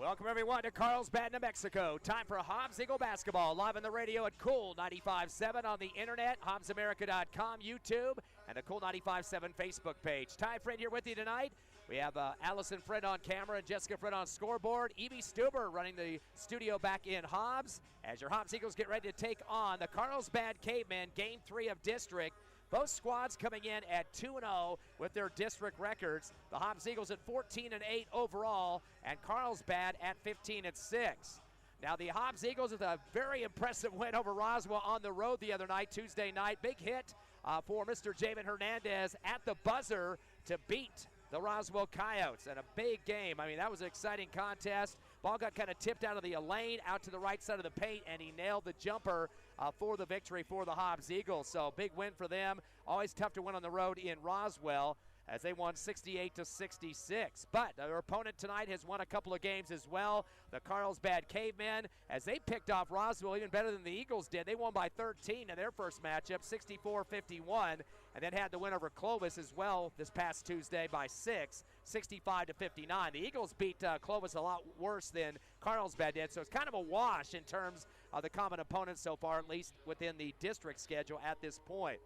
Welcome, everyone, to Carlsbad, New Mexico. Time for Hobbs Eagle basketball. Live on the radio at Cool 95.7 on the internet, HobbsAmerica.com, YouTube, and the Cool 95.7 Facebook page. Ty Friend here with you tonight. We have Allison Friend on camera and Jessica Friend on scoreboard. Evie Stuber running the studio back in Hobbs as your Hobbs Eagles get ready to take on the Carlsbad Cavemen, Game 3 of District. Both squads coming in at 2-0 with their district records. The Hobbs Eagles at 14-8 overall, and Carlsbad at 15-6. Now the Hobbs Eagles with a very impressive win over Roswell on the road the other night, Tuesday night. Big hit for Mr. Jamin Hernandez at the buzzer to beat the Roswell Coyotes, and a big game. I mean, that was an exciting contest. Ball got kind of tipped out of the lane, out to the right side of the paint, and he nailed the jumper for the victory for the Hobbs Eagles. So big win for them. Always tough to win on the road in Roswell, as they won 68-66. But their opponent tonight has won a couple of games as well. The Carlsbad Cavemen, as they picked off Roswell even better than the Eagles did. They won by 13 in their first matchup, 64-51, and then had the win over Clovis as well this past Tuesday by 6, 65-59. The Eagles beat Clovis a lot worse than Carlsbad did, so it's kind of a wash in terms of the common opponents so far, at least within the district schedule at this point.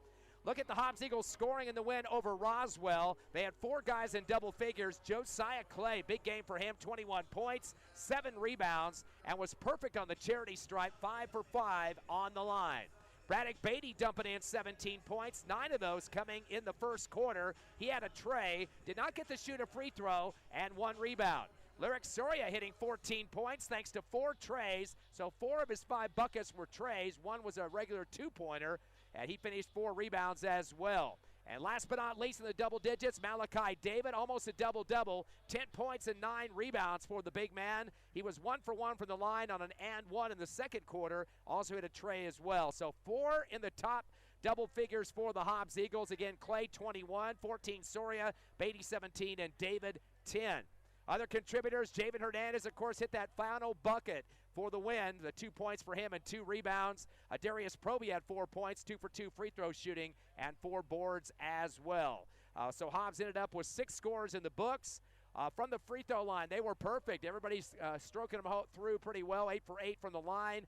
Look at the Hobbs Eagles scoring in the win over Roswell. They had 4 guys in double figures. Josiah Clay, big game for him, 21 points, 7 rebounds, and was perfect on the charity stripe, 5 for 5 on the line. Braddock Beatty dumping in 17 points, 9 of those coming in the first quarter. He had a tray, did not get to shoot a free throw, and 1 rebound. Lyric Soria hitting 14 points thanks to 4 trays. So 4 of his 5 buckets were trays. 1 was a regular 2-pointer, and he finished 4 rebounds as well. And last but not least in the double digits, Malachi David, almost a double-double, 10 points and 9 rebounds for the big man. He was 1 for 1 from the line on an and 1 in the second quarter, also hit a tray as well. So 4 in the top double figures for the Hobbs Eagles. Again, Clay 21, 14 Soria, Beatty 17, and David 10. Other contributors, Jamin Hernandez, of course, hit that final bucket for the win. The 2 points for him and 2 rebounds. Darius Proby had 4 points, 2 for 2 free throw shooting, and 4 boards as well. So Hobbs ended up with 6 scores in the books. From the free throw line, they were perfect. Everybody's stroking them through pretty well, 8 for 8 from the line.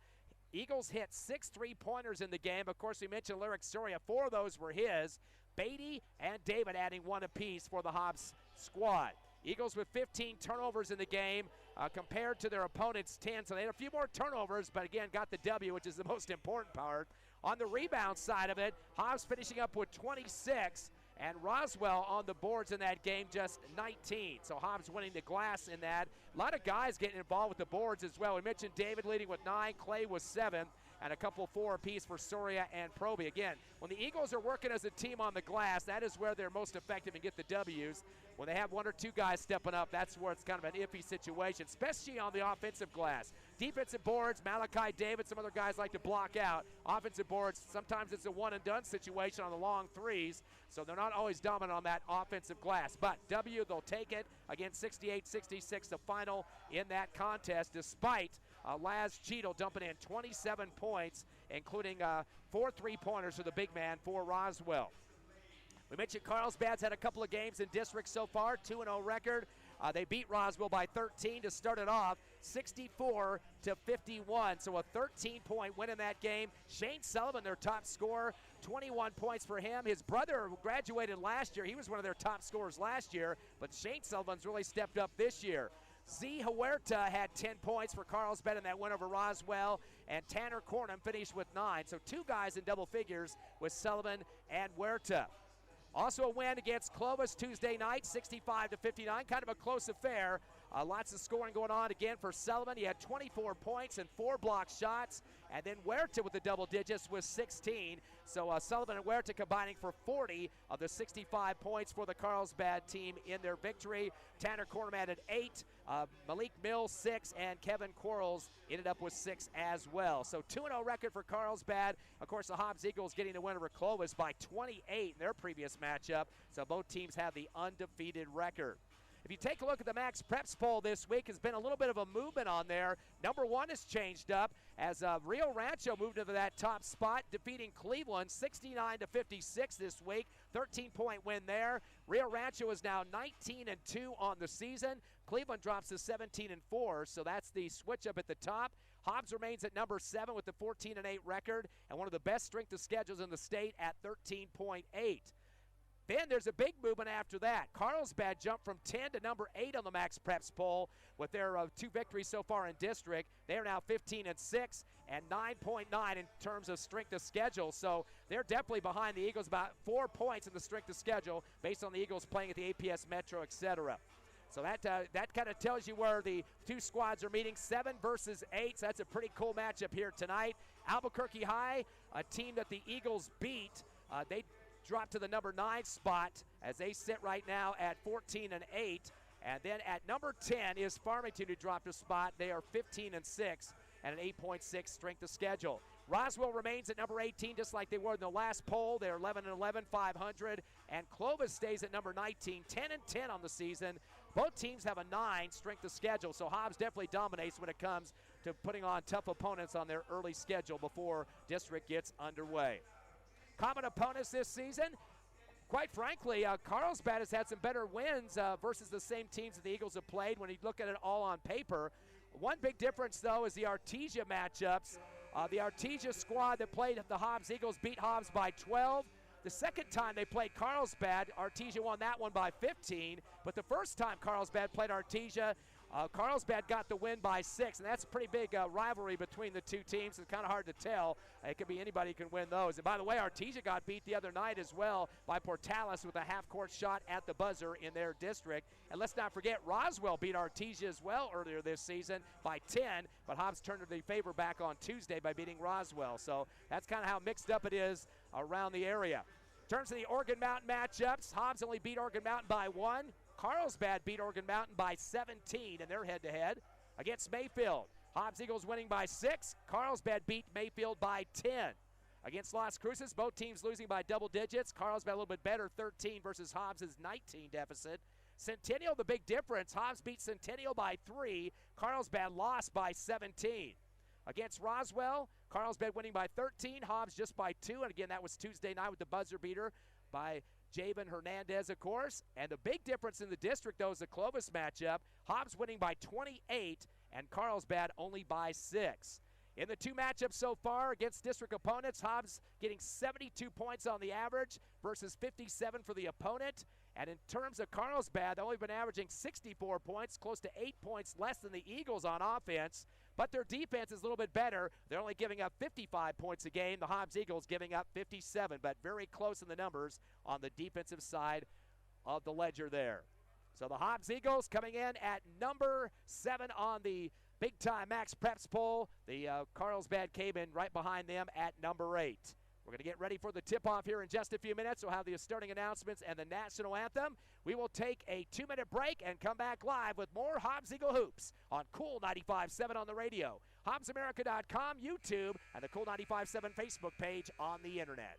Eagles hit 6 3-pointers in the game. Of course, we mentioned Lyric Soria. 4 of those were his. Beatty and David adding 1 apiece for the Hobbs squad. Eagles with 15 turnovers in the game compared to their opponent's 10. So they had a few more turnovers, but again, got the W, which is the most important part. On the rebound side of it, Hobbs finishing up with 26, and Roswell on the boards in that game, just 19. So Hobbs winning the glass in that. A lot of guys getting involved with the boards as well. We mentioned David leading with 9, Clay was 7, and a couple 4 apiece for Soria and Proby. Again, when the Eagles are working as a team on the glass, that is where they're most effective and get the W's. When they have 1 or 2 guys stepping up, that's where it's kind of an iffy situation, especially on the offensive glass. Defensive boards, Malachi David, some other guys like to block out. Offensive boards, sometimes it's a one-and-done situation on the long threes, so they're not always dominant on that offensive glass. But W, they'll take it. Again, 68-66, the final in that contest, despite Laz Cheadle dumping in 27 points, including 4 3-pointers for the big man for Roswell. We mentioned Carlsbad's had a couple of games in district so far, 2-0 record. They beat Roswell by 13 to start it off, 64-51. So a 13-point win in that game. Shane Sullivan, their top scorer, 21 points for him. His brother graduated last year. He was one of their top scorers last year, but Shane Sullivan's really stepped up this year. Z. Huerta had 10 points for Carlsbad in that win over Roswell, and Tanner Cornum finished with 9. So 2 guys in double figures with Sullivan and Huerta. Also a win against Clovis Tuesday night, 65-59, kind of a close affair. Lots of scoring going on again for Sullivan. He had 24 points and 4 block shots. And then Huerta with the double digits with 16. So Sullivan and Huerta combining for 40 of the 65 points for the Carlsbad team in their victory. Tanner Cornum added 8, Malik Mills 6, and Kevin Quarles ended up with 6 as well. So 2-0 record for Carlsbad. Of course, the Hobbs Eagles getting the win over Clovis by 28 in their previous matchup. So both teams have the undefeated record. If you take a look at the Max Preps poll this week, has been a little bit of a movement on there. Number 1 has changed up as Rio Rancho moved into that top spot, defeating Cleveland 69-56 this week. 13-point win there. Rio Rancho is now 19-2 on the season. Cleveland drops to 17-4, so that's the switch up at the top. Hobbs remains at number 7 with the 14-8 record and one of the best strength of schedules in the state at 13.8. Then there's a big movement after that. Carlsbad jumped from 10 to number 8 on the Max Preps poll with their 2 victories so far in district. They are now 15-6 and 9.9 in terms of strength of schedule. So they're definitely behind the Eagles, about 4 points in the strength of schedule based on the Eagles playing at the APS Metro, etc. So that kind of tells you where the 2 squads are meeting, 7 versus 8. So that's a pretty cool matchup here tonight. Albuquerque High, a team that the Eagles beat, they dropped to the number 9 spot as they sit right now at 14-8. And then at number 10 is Farmington, who dropped a spot. They are 15-6 and an 8.6 strength of schedule. Roswell remains at number 18, just like they were in the last poll. They're 11-11, 500. And Clovis stays at number 19, 10-10 on the season. Both teams have a 9 strength of schedule, so Hobbs definitely dominates when it comes to putting on tough opponents on their early schedule before district gets underway. Common opponents this season, quite frankly, Carlsbad has had some better wins versus the same teams that the Eagles have played when you look at it all on paper. One big difference, though, is the Artesia matchups. The Artesia squad that played the Hobbs Eagles beat Hobbs by 12. The second time they played Carlsbad, Artesia won that one by 15. But the first time Carlsbad played Artesia, Carlsbad got the win by 6, and that's a pretty big rivalry between the 2 teams. It's kind of hard to tell. It could be anybody who can win those. And by the way, Artesia got beat the other night as well by Portales with a half-court shot at the buzzer in their district. And let's not forget, Roswell beat Artesia as well earlier this season by 10, but Hobbs turned the favor back on Tuesday by beating Roswell. So that's kind of how mixed up it is around the area. In terms of the Organ Mountain matchups, Hobbs only beat Organ Mountain by 1. Carlsbad beat Organ Mountain by 17 in their head-to-head against Mayfield. Hobbs Eagles winning by 6. Carlsbad beat Mayfield by 10. Against Las Cruces, both teams losing by double digits. Carlsbad a little bit better, 13 versus Hobbs' 19 deficit. Centennial, the big difference. Hobbs beat Centennial by 3. Carlsbad lost by 17. Against Roswell, Carlsbad winning by 13. Hobbs just by 2. And again, that was Tuesday night with the buzzer beater by Javen Hernandez, of course. And the big difference in the district, though, is the Clovis matchup. Hobbs winning by 28 and Carlsbad only by 6. In the 2 matchups so far against district opponents, Hobbs getting 72 points on the average versus 57 for the opponent. And in terms of Carlsbad, they've only been averaging 64 points, close to 8 points less than the Eagles on offense. But their defense is a little bit better. They're only giving up 55 points a game. The Hobbs Eagles giving up 57, but very close in the numbers on the defensive side of the ledger there. So the Hobbs Eagles coming in at number 7 on the big-time Max Preps poll. The Carlsbad Cavemen right behind them at number 8. We're going to get ready for the tip-off here in just a few minutes. We'll have the starting announcements and the national anthem. We will take a 2-minute break and come back live with more Hobbs Eagle Hoops on Cool 95.7 on the radio, HobbsAmerica.com, YouTube, and the Cool 95.7 Facebook page on the internet.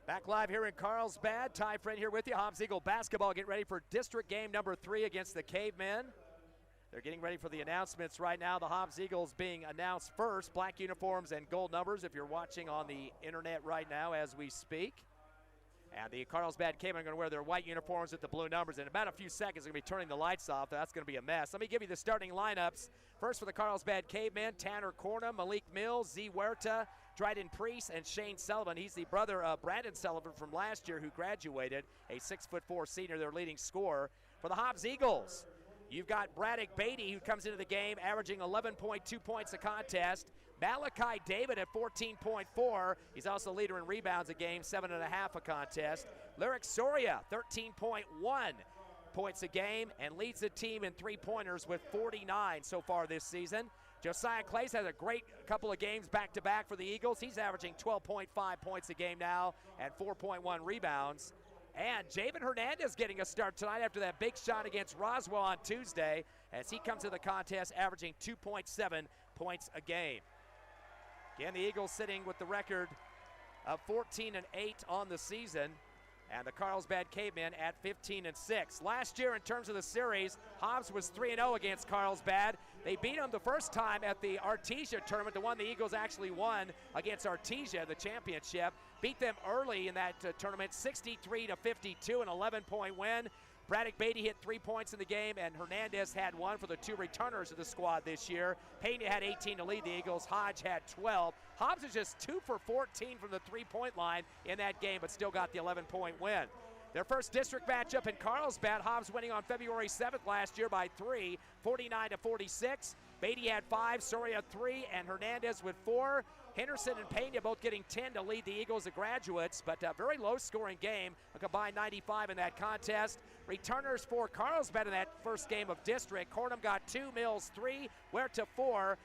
Back live here in Carlsbad. Ty Friend here with you. Hobbs Eagle basketball getting ready for district game number 3 against the Cavemen. They're getting ready for the announcements right now. The Hobbs Eagles being announced first. Black uniforms and gold numbers if you're watching on the internet right now as we speak. And the Carlsbad Cavemen are going to wear their white uniforms with the blue numbers. In about a few seconds, they're going to be turning the lights off. That's going to be a mess. Let me give you the starting lineups. First for the Carlsbad Cavemen, Tanner Cornum, Malik Mills, Z. Huerta, Dryden Priest, and Shane Sullivan. He's the brother of Brandon Sullivan from last year who graduated, a 6'4" senior, their leading scorer. For the Hobbs Eagles, you've got Braddock Beatty, who comes into the game averaging 11.2 points a contest. Malachi David at 14.4. He's also leader in rebounds a game, 7.5 a contest. Lyric Soria, 13.1 points a game, and leads the team in three-pointers with 49 so far this season. Josiah Clays has a great couple of games back-to-back for the Eagles. He's averaging 12.5 points a game now and 4.1 rebounds. And Javen Hernandez getting a start tonight after that big shot against Roswell on Tuesday as he comes to the contest averaging 2.7 points a game. Again, the Eagles sitting with the record of 14-8 on the season, and the Carlsbad Cavemen at 15-6. Last year in terms of the series, Hobbs was 3-0 against Carlsbad. They beat them the first time at the Artesia tournament, the one the Eagles actually won against Artesia, the championship. Beat them early in that tournament, 63-52, an 11-point win. Braddock Beatty hit 3 points in the game, and Hernandez had 1 for the 2 returners of the squad this year. Pena had 18 to lead the Eagles. Hodge had 12. Hobbs is just 2 for 14 from the three-point line in that game, but still got the 11-point win. Their first district matchup in Carlsbad, Hobbs winning on February 7th last year by 3, 49-46. Beatty had 5, Soria 3, and Hernandez with 4. Henderson and Pena both getting 10 to lead the Eagles, the graduates, but a very low-scoring game, a combined 95 in that contest. Returners for Carlsbad in that first game of district. Cornum got 2, Mills 3, Huerta 4.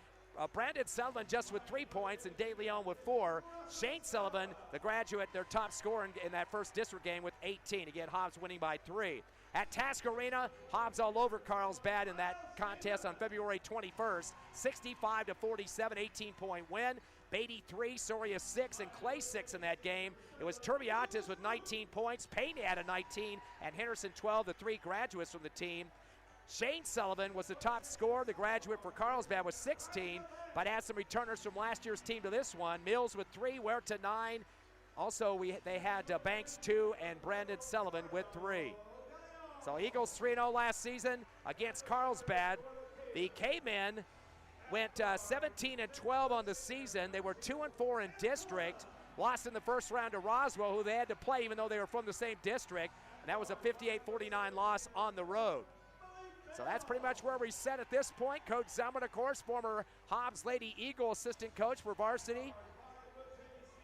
Brandon Sullivan just with 3 points, and De Leon with 4. Shane Sullivan, the graduate, their top scorer in that first district game with 18. Again, Hobbs winning by 3. At Task Arena, Hobbs all over Carlsbad in that contest on February 21st. 65-47, 18-point win. Beatty 3, Soria 6, and Clay 6 in that game. It was Turbiates with 19 points. Payne had a 19, and Henderson 12, the 3 graduates from the team. Shane Sullivan was the top scorer, the graduate for Carlsbad with 16, but had some returners from last year's team to this one. Mills with 3, Huerta 9. Also, they had Banks 2 and Brandon Sullivan with 3. So Eagles 3-0 last season against Carlsbad. The Cavemen went 17-12 on the season. They were 2-4 in district. Lost in the first round to Roswell, who they had to play even though they were from the same district. And that was a 58-49 loss on the road. So that's pretty much where we set at this point. Coach Zumman, of course, former Hobbs Lady Eagle assistant coach for varsity.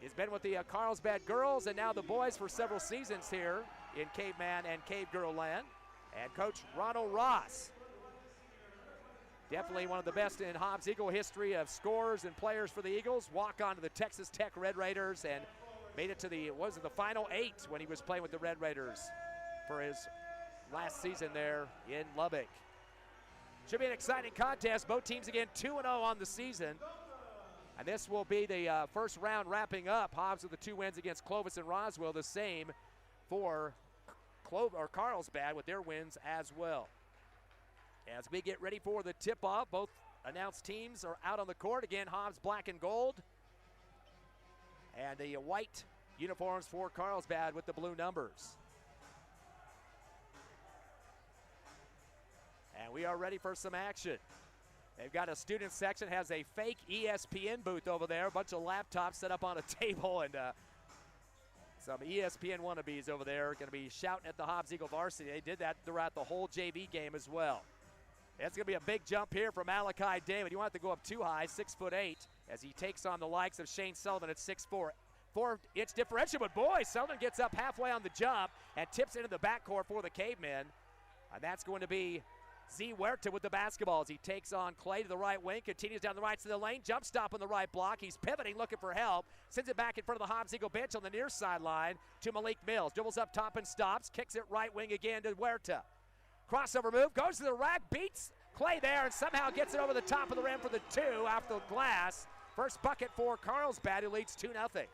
He's been with the Carlsbad girls and now the boys for several seasons here in Caveman and Cave Girl land. And Coach Ronald Ross, definitely one of the best in Hobbs Eagle history of scorers and players for the Eagles. Walk on to the Texas Tech Red Raiders and made it to the final 8 when he was playing with the Red Raiders for his last season there in Lubbock. Should be an exciting contest. Both teams again 2-0 on the season. And this will be the first round wrapping up. Hobbs with the 2 wins against Clovis and Roswell. The same for Carlsbad with their wins as well. As we get ready for the tip-off, both announced teams are out on the court. Again, Hobbs black and gold. And the white uniforms for Carlsbad with the blue numbers. And we are ready for some action. They've got a student section, has a fake ESPN booth over there, a bunch of laptops set up on a table, and some ESPN wannabes over there going to be shouting at the Hobbs Eagle varsity. They did that throughout the whole JV game as well. It's going to be a big jump here from Malachi David. You want to go up too high, 6'8", as he takes on the likes of Shane Sullivan at 6'4". 4-inch differential, but boy, Sullivan gets up halfway on the jump and tips into the backcourt for the Cavemen. And that's going to be Z. Huerta with the basketball as he takes on Clay to the right wing, continues down the right side of the lane, jump stop on the right block. He's pivoting, looking for help, sends it back in front of the Hobbs Eagle bench on the near sideline to Malik Mills. Dribbles up top and stops, kicks it right wing again to Huerta. Crossover move, goes to the rack, beats Clay there, and somehow gets it over the top of the rim for the 2 off the glass. First bucket for Carlsbad, who leads 2-0.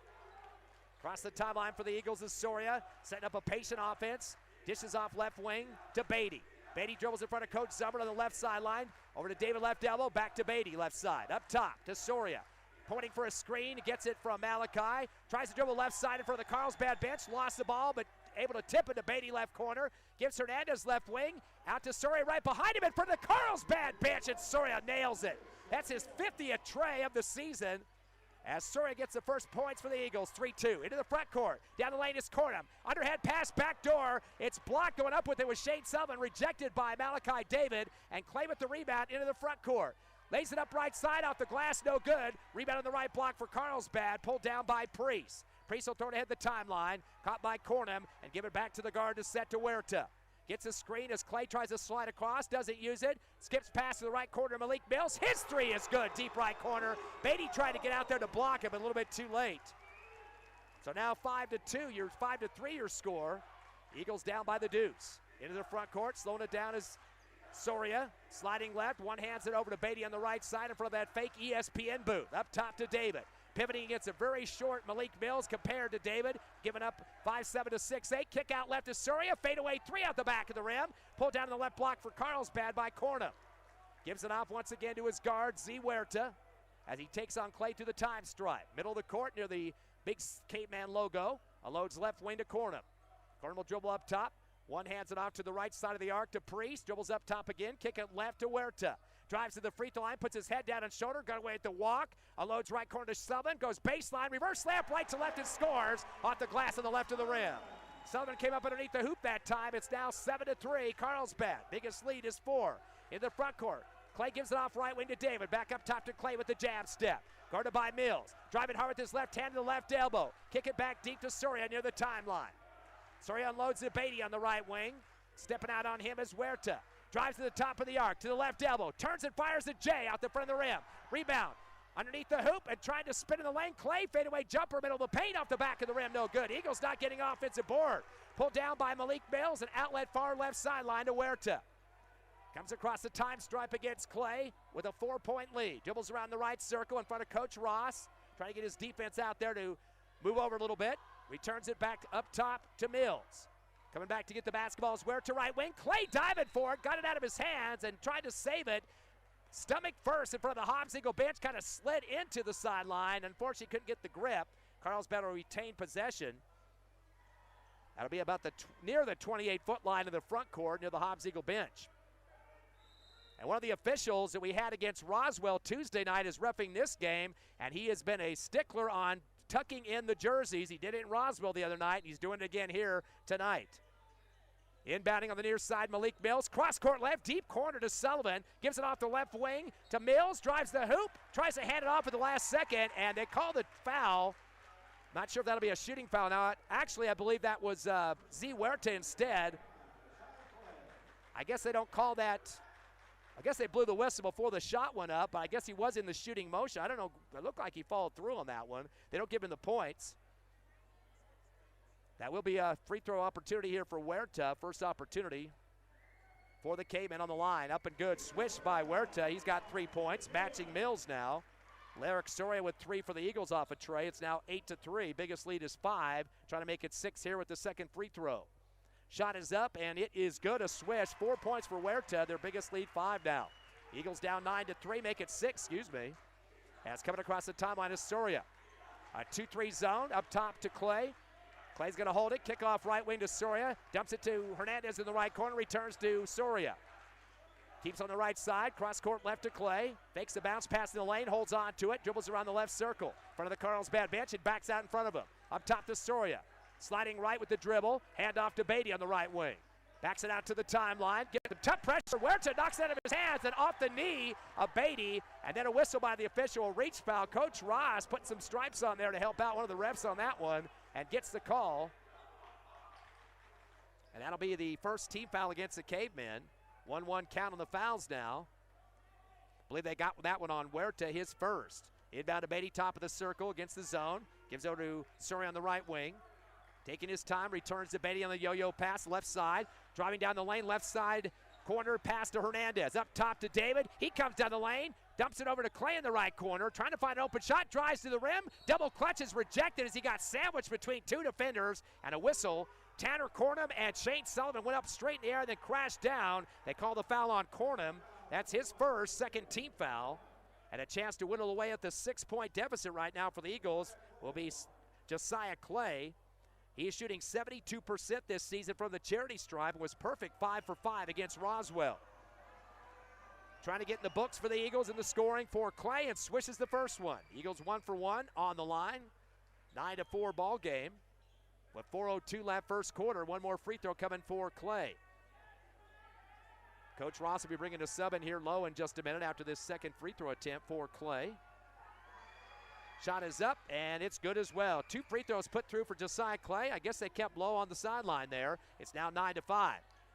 Across the timeline for the Eagles is Soria, setting up a patient offense. Dishes off left wing to Beatty. Beatty dribbles in front of Coach Zumbert on the left sideline. Over to David left elbow, back to Beatty left side. Up top to Soria. Pointing for a screen, gets it from Malachi. Tries to dribble left side in front of the Carlsbad bench. Lost the ball, but able to tip it to Beatty left corner. Gives Hernandez left wing. Out to Soria right behind him in front of the Carlsbad bench, and Soria nails it. That's his 50th tray of the season. As Soria gets the first points for the Eagles, 3-2. Into the front court. Down the lane is Cornum. Underhand pass, back door. It's blocked going up with it with Shane Sullivan, rejected by Malachi David. And Clay with the rebound into the front court. Lays it up right side, off the glass, no good. Rebound on the right block for Carlsbad, pulled down by Priest. Priest will throw it ahead the timeline. Caught by Cornum and give it back to the guard to set to Huerta. Gets a screen as Clay tries to slide across, doesn't use it. Skips past to the right corner, Malik Mills. His three is good, deep right corner. Beatty tried to get out there to block him, but a little bit too late. So now 5-2, 5-3 your score. Eagles down by the deuce. Into the front court, slowing it down is Soria. Sliding left, one hands it over to Beatty on the right side in front of that fake ESPN booth. Up top to David. Pivoting against a very short Malik Mills compared to David. Giving up 5-7 to 6-8. Kick out left to Soria. Fade away three out the back of the rim. Pulled down to the left block for Carlsbad by Cornum. Gives it off once again to his guard, Z Huerta, as he takes on Clay to the time stripe. Middle of the court near the big Cavemen logo. Unloads left wing to Cornum. Cornum will dribble up top. One hands it off to the right side of the arc to Priest. Dribbles up top again. Kick it left to Huerta. Drives to the free throw line, puts his head down and shoulder, got away at the walk. Unloads right corner to Sullivan, goes baseline, reverse slam, right to left and scores off the glass on the left of the rim. Sullivan came up underneath the hoop that time. It's now 7-3, Carlsbad. Biggest lead is 4 in the front court. Clay gives it off right wing to David. Back up top to Clay with the jab step. Guarded by Mills. Driving hard with his left hand to the left elbow. Kick it back deep to Soria near the timeline. Soria unloads to Beatty on the right wing. Stepping out on him is Huerta. Drives to the top of the arc, to the left elbow. Turns and fires to Jay out the front of the rim. Rebound underneath the hoop and trying to spin in the lane. Clay, fadeaway jumper, middle of the paint, off the back of the rim, no good. Eagles not getting offensive board. Pulled down by Malik Mills, and outlet far left sideline to Huerta. Comes across the time stripe against Clay with a 4-point lead. Dribbles around the right circle in front of Coach Ross. Trying to get his defense out there to move over a little bit. Returns it back up top to Mills. Coming back to get the basketball is Huerta right wing. Clay diving for it, got it out of his hands and tried to save it. Stomach first in front of the Hobbs Eagle bench, kind of slid into the sideline. Unfortunately, couldn't get the grip. Carlsbad will retain possession. That'll be about near the 28-foot line in the front court near the Hobbs Eagle bench. And one of the officials that we had against Roswell Tuesday night is reffing this game, and he has been a stickler on tucking in the jerseys. He did it in Roswell the other night, and he's doing it again here tonight. Inbounding on the near side, Malik Mills. Cross-court left, deep corner to Sullivan. Gives it off the left wing to Mills. Drives the hoop. Tries to hand it off at the last second, and they called it foul. Not sure if that'll be a shooting foul now. Actually, I believe that was Z Huerta instead. I guess they don't call that. I guess they blew the whistle before the shot went up, but I guess he was in the shooting motion. I don't know. It looked like he followed through on that one. They don't give him the points. That will be a free throw opportunity here for Huerta. First opportunity for the Cavemen on the line. Up and good. Switched by Huerta. He's got 3 points. Matching Mills now. Larrick Soria with 3 for the Eagles off a tray. It's now 8-3. Biggest lead is 5. Trying to make it 6 here with the second free throw. Shot is up, and it is good. A swish. 4 points for Huerta. Their biggest lead, 5 now. Eagles down 9-3. Make it 6, excuse me. As coming across the timeline is Soria. A 2-3 zone up top to Clay. Clay's going to hold it. Kickoff right wing to Soria. Dumps it to Hernandez in the right corner. Returns to Soria. Keeps on the right side. Cross court left to Clay. Fakes the bounce pass in the lane. Holds on to it. Dribbles around the left circle. In front of the Carlsbad bench. And backs out in front of him. Up top to Soria. Sliding right with the dribble. Hand off to Beatty on the right wing. Backs it out to the timeline. Gets some tough pressure. Huerta knocks it out of his hands and off the knee of Beatty. And then a whistle by the official. Reach foul. Coach Ross put some stripes on there to help out one of the refs on that one. And gets the call. And that'll be the first team foul against the Cavemen. 1-1 count on the fouls now. I believe they got that one on Huerta, his first. Inbound to Beatty, top of the circle against the zone. Gives over to Soria on the right wing. Taking his time, returns to Beatty on the yo-yo pass, left side. Driving down the lane, left side corner, pass to Hernandez. Up top to David. He comes down the lane, Dumps it over to Clay in the right corner, trying to find an open shot, drives to the rim. Double clutch is rejected as he got sandwiched between two defenders, and a whistle. Tanner Cornum and Shane Sullivan went up straight in the air and then crashed down. They call the foul on Cornum. That's his first, second team foul. And a chance to whittle away at the 6-point deficit right now for the Eagles will be Josiah Clay. He is shooting 72% this season from the charity stripe and was perfect 5 for 5 against Roswell. Trying to get in the books for the Eagles in the scoring for Clay and swishes the first one. Eagles 1 for 1 on the line. 9-4 ball game. With 4:02 left first quarter, one more free throw coming for Clay. Coach Ross will be bringing a sub in here low in just a minute after this second free throw attempt for Clay. Shot is up, and it's good as well. 2 free throws put through for Josiah Clay. I guess they kept low on the sideline there. It's now 9-5.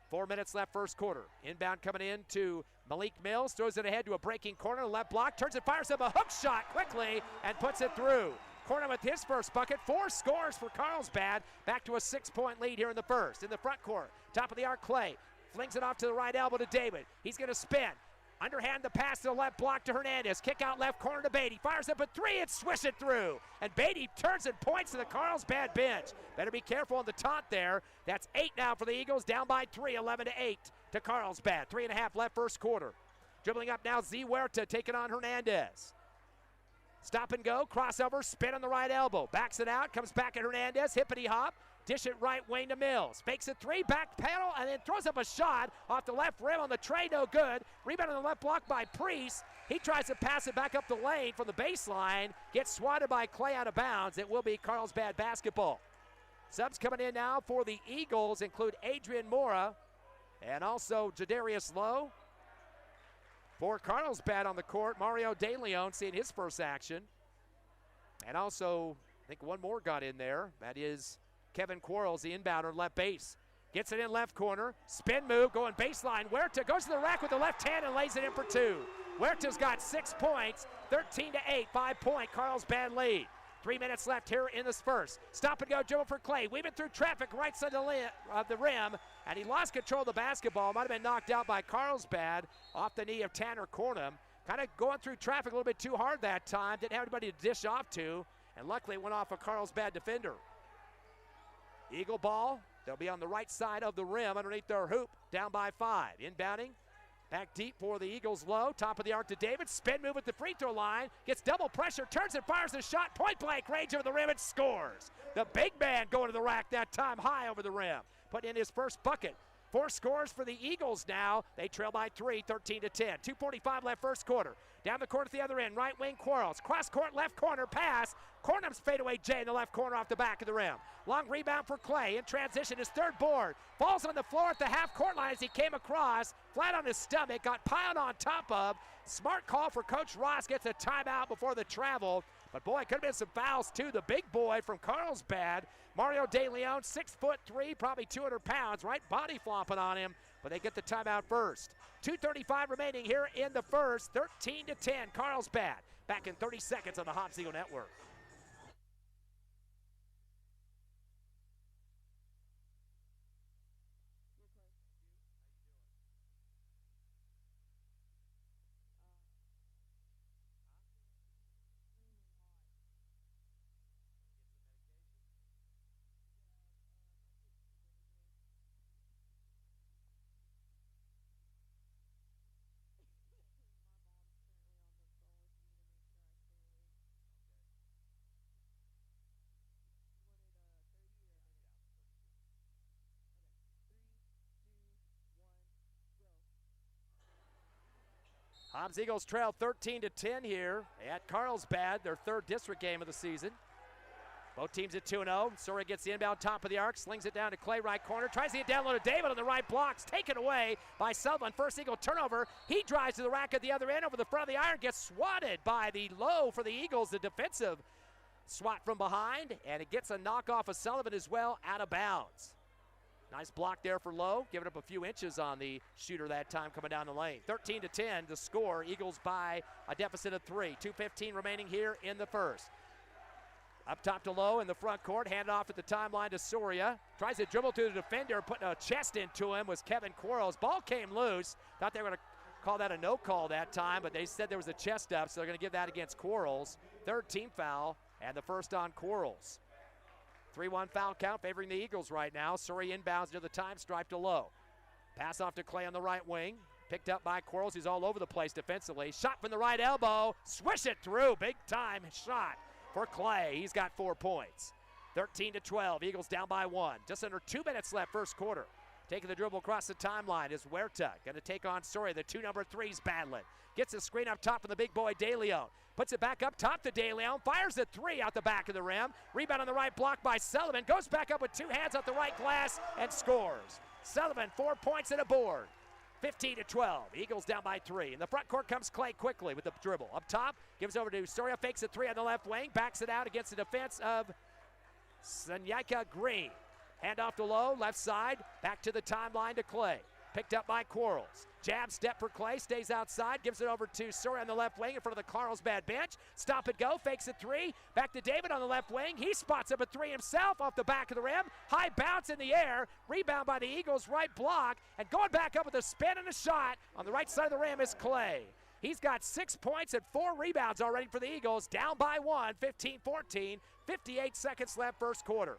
4 minutes left first quarter. Inbound coming in to Malik Mills. Throws it ahead to a breaking corner. Left block. Turns it, fires up a hook shot quickly and puts it through. Corner with his first bucket. 4 scores for Carlsbad. Back to a 6-point lead here in the first. In the front court. Top of the arc, Clay. Flings it off to the right elbow to David. He's going to spin. Underhand the pass to the left block to Hernandez. Kick out left corner to Beatty. Fires up a 3 and swish it through. And Beatty turns and points to the Carlsbad bench. Better be careful on the taunt there. That's 8 now for the Eagles. Down by 3, 11-8 to Carlsbad. 3.5 left first quarter. Dribbling up now, Z Huerta taking on Hernandez. Stop and go, crossover, spin on the right elbow. Backs it out, comes back at Hernandez, hippity hop. Dish it right wing to Mills. Fakes a 3, back pedal, and then throws up a shot off the left rim on the tray, no good. Rebound on the left block by Priest. He tries to pass it back up the lane from the baseline. Gets swatted by Clay out of bounds. It will be Carlsbad basketball. Subs coming in now for the Eagles include Adrian Mora and also Jadarius Lowe. For Carlsbad on the court, Mario De Leon seeing his first action. And also, I think one more got in there. That is Kevin Quarles, the inbounder, left base. Gets it in left corner. Spin move, going baseline. Huerta goes to the rack with the left hand and lays it in for 2. Huerta's got 6 points, 13-8, 5-point Carlsbad lead. 3 minutes left here in this first. Stop and go dribble for Clay. Weaving through traffic right side of the rim, and he lost control of the basketball. Might have been knocked out by Carlsbad off the knee of Tanner Cornum. Kind of going through traffic a little bit too hard that time. Didn't have anybody to dish off to, and luckily it went off a Carlsbad defender. Eagle ball. They'll be on the right side of the rim underneath their hoop, down by 5. Inbounding. Back deep for the Eagles low. Top of the arc to David. Spin move at the free throw line. Gets double pressure. Turns and fires the shot. Point blank range over the rim and scores. The big man going to the rack that time high over the rim. Putting in his first bucket. 4 scores for the Eagles now. They trail by 3, 13-10. 2:45 left first quarter. Down the court at the other end. Right wing Quarles. Cross court left corner pass. Cornum's fadeaway J in the left corner off the back of the rim. Long rebound for Clay. In transition, his third board. Falls on the floor at the half court line as he came across. Flat on his stomach. Got piled on top of. Smart call for Coach Ross. Gets a timeout before the travel. But boy, could have been some fouls too. The big boy from Carlsbad, Mario De Leon, 6'3", probably 200 pounds, right body flopping on him, but they get the timeout first. 2:35 remaining here in the first, 13-10, Carlsbad. Back in 30 seconds on the Hobbs Eagle Network. Hobbs Eagles trail 13-10 here at Carlsbad, their 3rd district game of the season. Both teams at 2-0. Sora gets the inbound top of the arc, slings it down to Clay, right corner, tries to get down low to David on the right blocks, taken away by Sullivan. First Eagle turnover. He drives to the rack at the other end over the front of the iron, gets swatted by the low for the Eagles, the defensive swat from behind, and it gets a knockoff of Sullivan as well, out of bounds. Nice block there for Lowe, giving up a few inches on the shooter that time coming down the lane. 13-10 the score. Eagles by a deficit of 3. 2:15 remaining here in the first. Up top to Lowe in the front court, handed off at the timeline to Soria. Tries to dribble through the defender, putting a chest into him was Kevin Quarles. Ball came loose. Thought they were going to call that a no call that time, but they said there was a chest up, so they're going to give that against Quarles. Third team foul, and the first on Quarles. 3-1 foul count favoring the Eagles right now. Surrey inbounds near the time stripe to low. Pass off to Clay on the right wing. Picked up by Quarles. He's all over the place defensively. Shot from the right elbow. Swish it through. Big time shot for Clay. He's got 4 points. 13-12. Eagles down by 1. Just under 2 minutes left first quarter. Taking the dribble across the timeline is Huerta. Going to take on Surrey. The 2 number 3s battling. Gets a screen up top from the big boy De Leon. Puts it back up top to De Leon. Fires a 3 out the back of the rim. Rebound on the right block by Sullivan. Goes back up with 2 hands off the right glass and scores. Sullivan 4 points and a board. 15-12. Eagles down by 3. In the front court comes Clay quickly with the dribble. Up top, gives over to Soria, fakes a 3 on the left wing, backs it out against the defense of Sanyika Green. Hand off to low, left side, back to the timeline to Clay. Picked up by Quarles. Jab step for Clay, stays outside, gives it over to Soria on the left wing in front of the Carlsbad bench. Stop and go, fakes a 3. Back to David on the left wing. He spots up a 3 himself off the back of the rim. High bounce in the air. Rebound by the Eagles, right block. And going back up with a spin and a shot on the right side of the rim is Clay. He's got 6 points and 4 rebounds already for the Eagles. Down by 1, 15-14. 58 seconds left first quarter.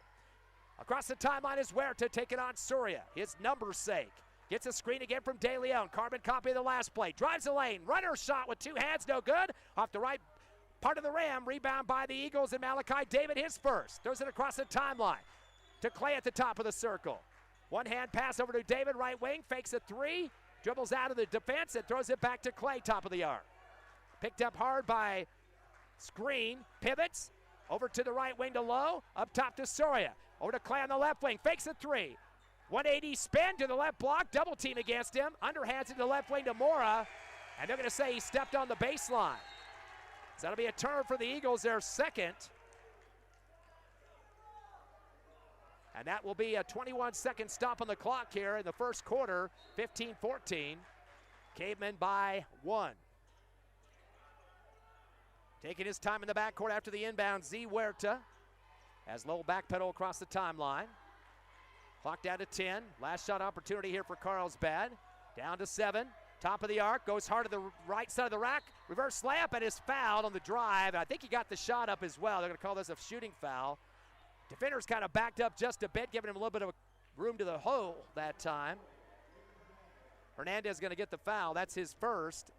Across the timeline is Huerta taking on Soria, his number's sake. Gets a screen again from De Leon. Carbon copy of the last play. Drives the lane. Runner shot with 2 hands, no good. Off the right part of the rim. Rebound by the Eagles and Malachi David, his first. Throws it across the timeline to Clay at the top of the circle. 1 hand pass over to David, right wing. Fakes a 3. Dribbles out of the defense and throws it back to Clay, top of the arc. Picked up hard by Screen. Pivots. Over to the right wing to low. Up top to Soria. Over to Clay on the left wing. Fakes a 3. 180 spin to the left block, double team against him. Underhands it to the left wing to Mora, and they're going to say he stepped on the baseline. So that'll be a turn for the Eagles, their second. And that will be a 21-second stop on the clock here in the first quarter, 15-14. Cavemen by 1. Taking his time in the backcourt after the inbound, Z Huerta has low backpedal across the timeline. Clock down to 10. Last shot opportunity here for Carlsbad. Down to 7. Top of the arc. Goes hard to the right side of the rack. Reverse layup and is fouled on the drive. I think he got the shot up as well. They're going to call this a shooting foul. Defender's kind of backed up just a bit, giving him a little bit of room to the hole that time. Hernandez going to get the foul. That's his first.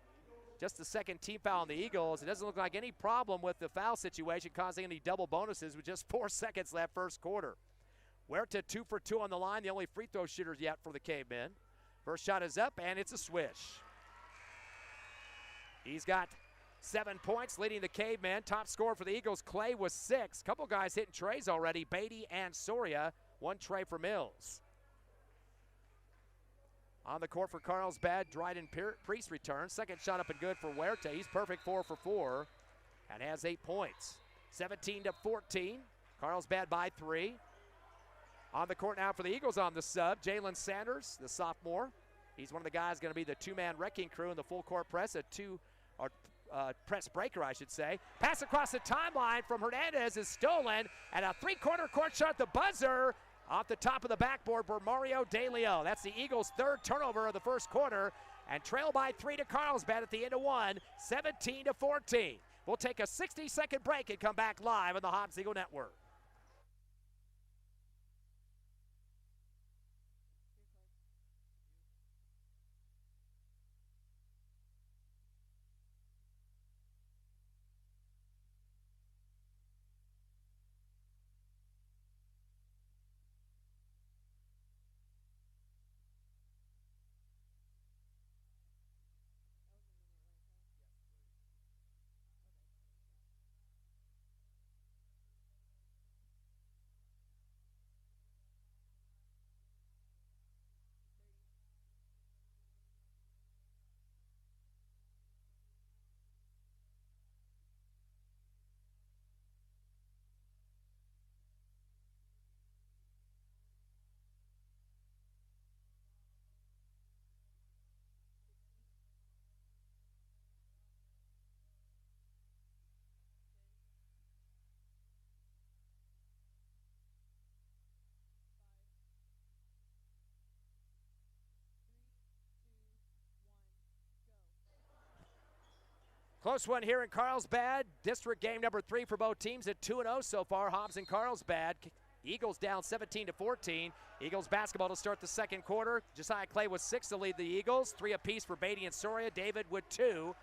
Just the second team foul on the Eagles. It doesn't look like any problem with the foul situation causing any double bonuses with just 4 seconds left first quarter. Huerta 2 for 2 on the line, the only free throw shooters yet for the Cavemen. First shot is up, and it's a swish. He's got 7 points, leading the Cavemen. Top scorer for the Eagles, Clay, was 6. Couple guys hitting trays already, Beatty and Soria. 1 tray for Mills. On the court for Carlsbad, Dryden Priest returns. Second shot up and good for Huerta. He's perfect 4 for 4 and has 8 points. 17-14, Carlsbad by 3. On the court now for the Eagles on the sub, Jalen Sanders, the sophomore. He's one of the guys going to be the 2-man wrecking crew in the full court press, press breaker, I should say. Pass across the timeline from Hernandez is stolen, and a 3-quarter court shot at the buzzer off the top of the backboard for Mario De Leon. That's the Eagles' 3rd turnover of the first quarter, and trail by 3 to Carlsbad at the end of 1, 17-14. We'll take a 60-second break and come back live on the Hobbs Eagle Network. Close one here in Carlsbad. District game number 3 for both teams at 2-0 so far. Hobbs and Carlsbad. Eagles down 17-14. Eagles basketball to start the second quarter. Josiah Clay with 6 to lead the Eagles. 3 apiece for Beatty and Soria. David with 2.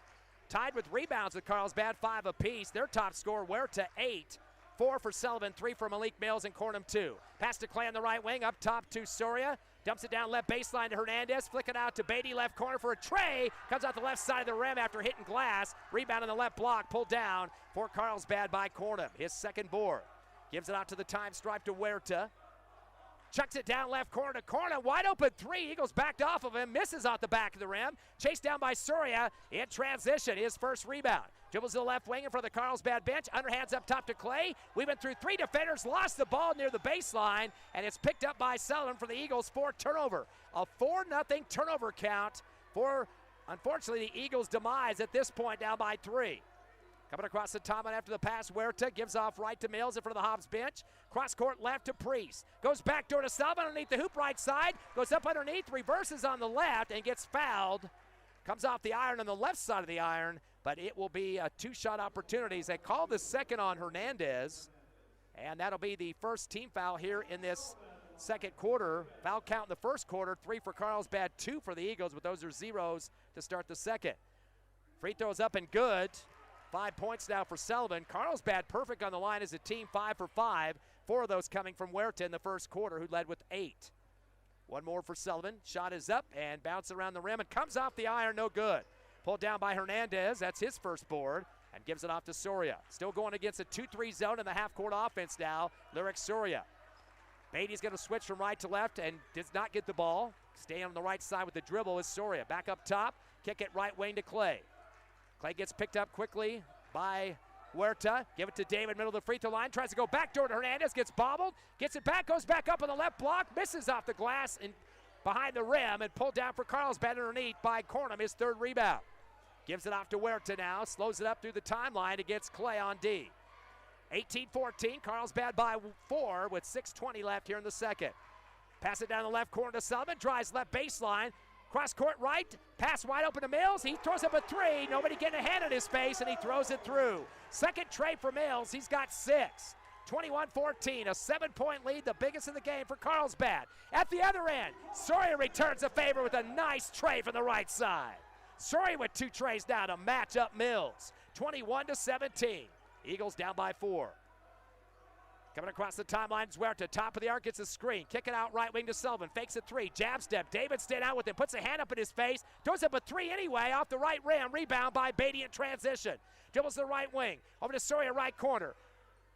Tied with rebounds with Carlsbad, 5 apiece. Their top scorer, Huerta, 8. 4 for Sullivan, 3 for Malik Mills, and Cornum 2. Pass to Clay on the right wing, up top to Soria. Dumps it down left baseline to Hernandez. Flick it out to Beatty, left corner for a tray. Comes out the left side of the rim after hitting glass. Rebound on the left block, pulled down for Carlsbad by Cornum. His second board. Gives it out to the time stripe to Huerta. Chucks it down left corner to Cornum. Wide open 3. Eagles backed off of him. Misses out the back of the rim. Chased down by Soria in transition. His first rebound. Dribbles to the left wing in front of the Carlsbad bench. Underhands up top to Clay. We went through 3 defenders. Lost the ball near the baseline. And it's picked up by Sullivan for the Eagles for turnover. A 4-0 turnover count for, unfortunately, the Eagles' demise at this point, down by 3. Coming across the timeline after the pass, Huerta gives off right to Mills in front of the Hobbs bench. Cross court left to Priest. Goes back door to Sullivan underneath the hoop right side. Goes up underneath, reverses on the left, and gets fouled. Comes off the iron on the left side of the iron, but it will be a 2-shot opportunities. They call the second on Hernandez, and that'll be the first team foul here in this second quarter. Foul count in the first quarter, 3 for Carlsbad, 2 for the Eagles, but those are zeros to start the second. Free throws up and good. 5 points now for Sullivan. Carlsbad perfect on the line as a team, 5 for 5. 4 of those coming from Huerta in the first quarter, who led with 8. One more for Sullivan. Shot is up and bounces around the rim and comes off the iron, no good. Pulled down by Hernandez. That's his first board, and gives it off to Soria. Still going against a 2-3 zone in the half-court offense now. Lyric Soria. Beatty's going to switch from right to left and does not get the ball. Staying on the right side with the dribble is Soria. Back up top. Kick it right wing to Clay. Clay gets picked up quickly by Huerta. Give it to David, middle of the free throw line. Tries to go back door to Hernandez. Gets bobbled. Gets it back. Goes back up on the left block. Misses off the glass and behind the rim and pulled down for Carlsbad underneath by Cornum. His third rebound. Gives it off to Huerta now. Slows it up through the timeline against Clay on D. 18-14. Carlsbad by 4 with 6:20 left here in the second. Pass it down the left corner to Sullivan. Drives left baseline. Cross court right, pass wide open to Mills. He throws up a 3. Nobody getting a hand in his face, and he throws it through. Second tray for Mills. He's got 6. 21-14, a 7-point lead, the biggest in the game for Carlsbad. At the other end, Soria returns the favor with a nice tray from the right side. Soria with 2 trays now to match up Mills. 21-17. Eagles down by 4. Coming across the timeline, Huerta, top of the arc, gets a screen. Kick it out right wing to Sullivan. Fakes a 3. Jab step. David stayed out with him. Puts a hand up in his face. Throws up a 3 anyway off the right rim. Rebound by Beatty in transition. Dribbles the right wing. Over to Soria, right corner.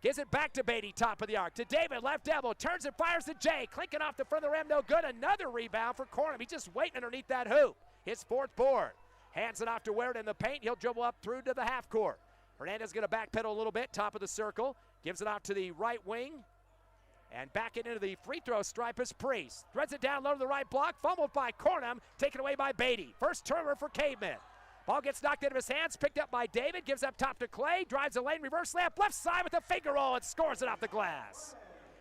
Gives it back to Beatty, top of the arc. To David, left elbow. Turns and fires to Jay. Clinking off the front of the rim. No good. Another rebound for Cornum. He's just waiting underneath that hoop. His 4th board. Hands it off to Huerta in the paint. He'll dribble up through to the half court. Hernandez going to backpedal a little bit. Top of the circle. Gives it out to the right wing. And back into the free throw stripe is Priest. Threads it down low to the right block. Fumbled by Cornum. Taken away by Beatty. First turnover for Cavemen. Ball gets knocked out of his hands. Picked up by David. Gives up top to Clay. Drives the lane. Reverse layup. Left side with a finger roll and scores it off the glass.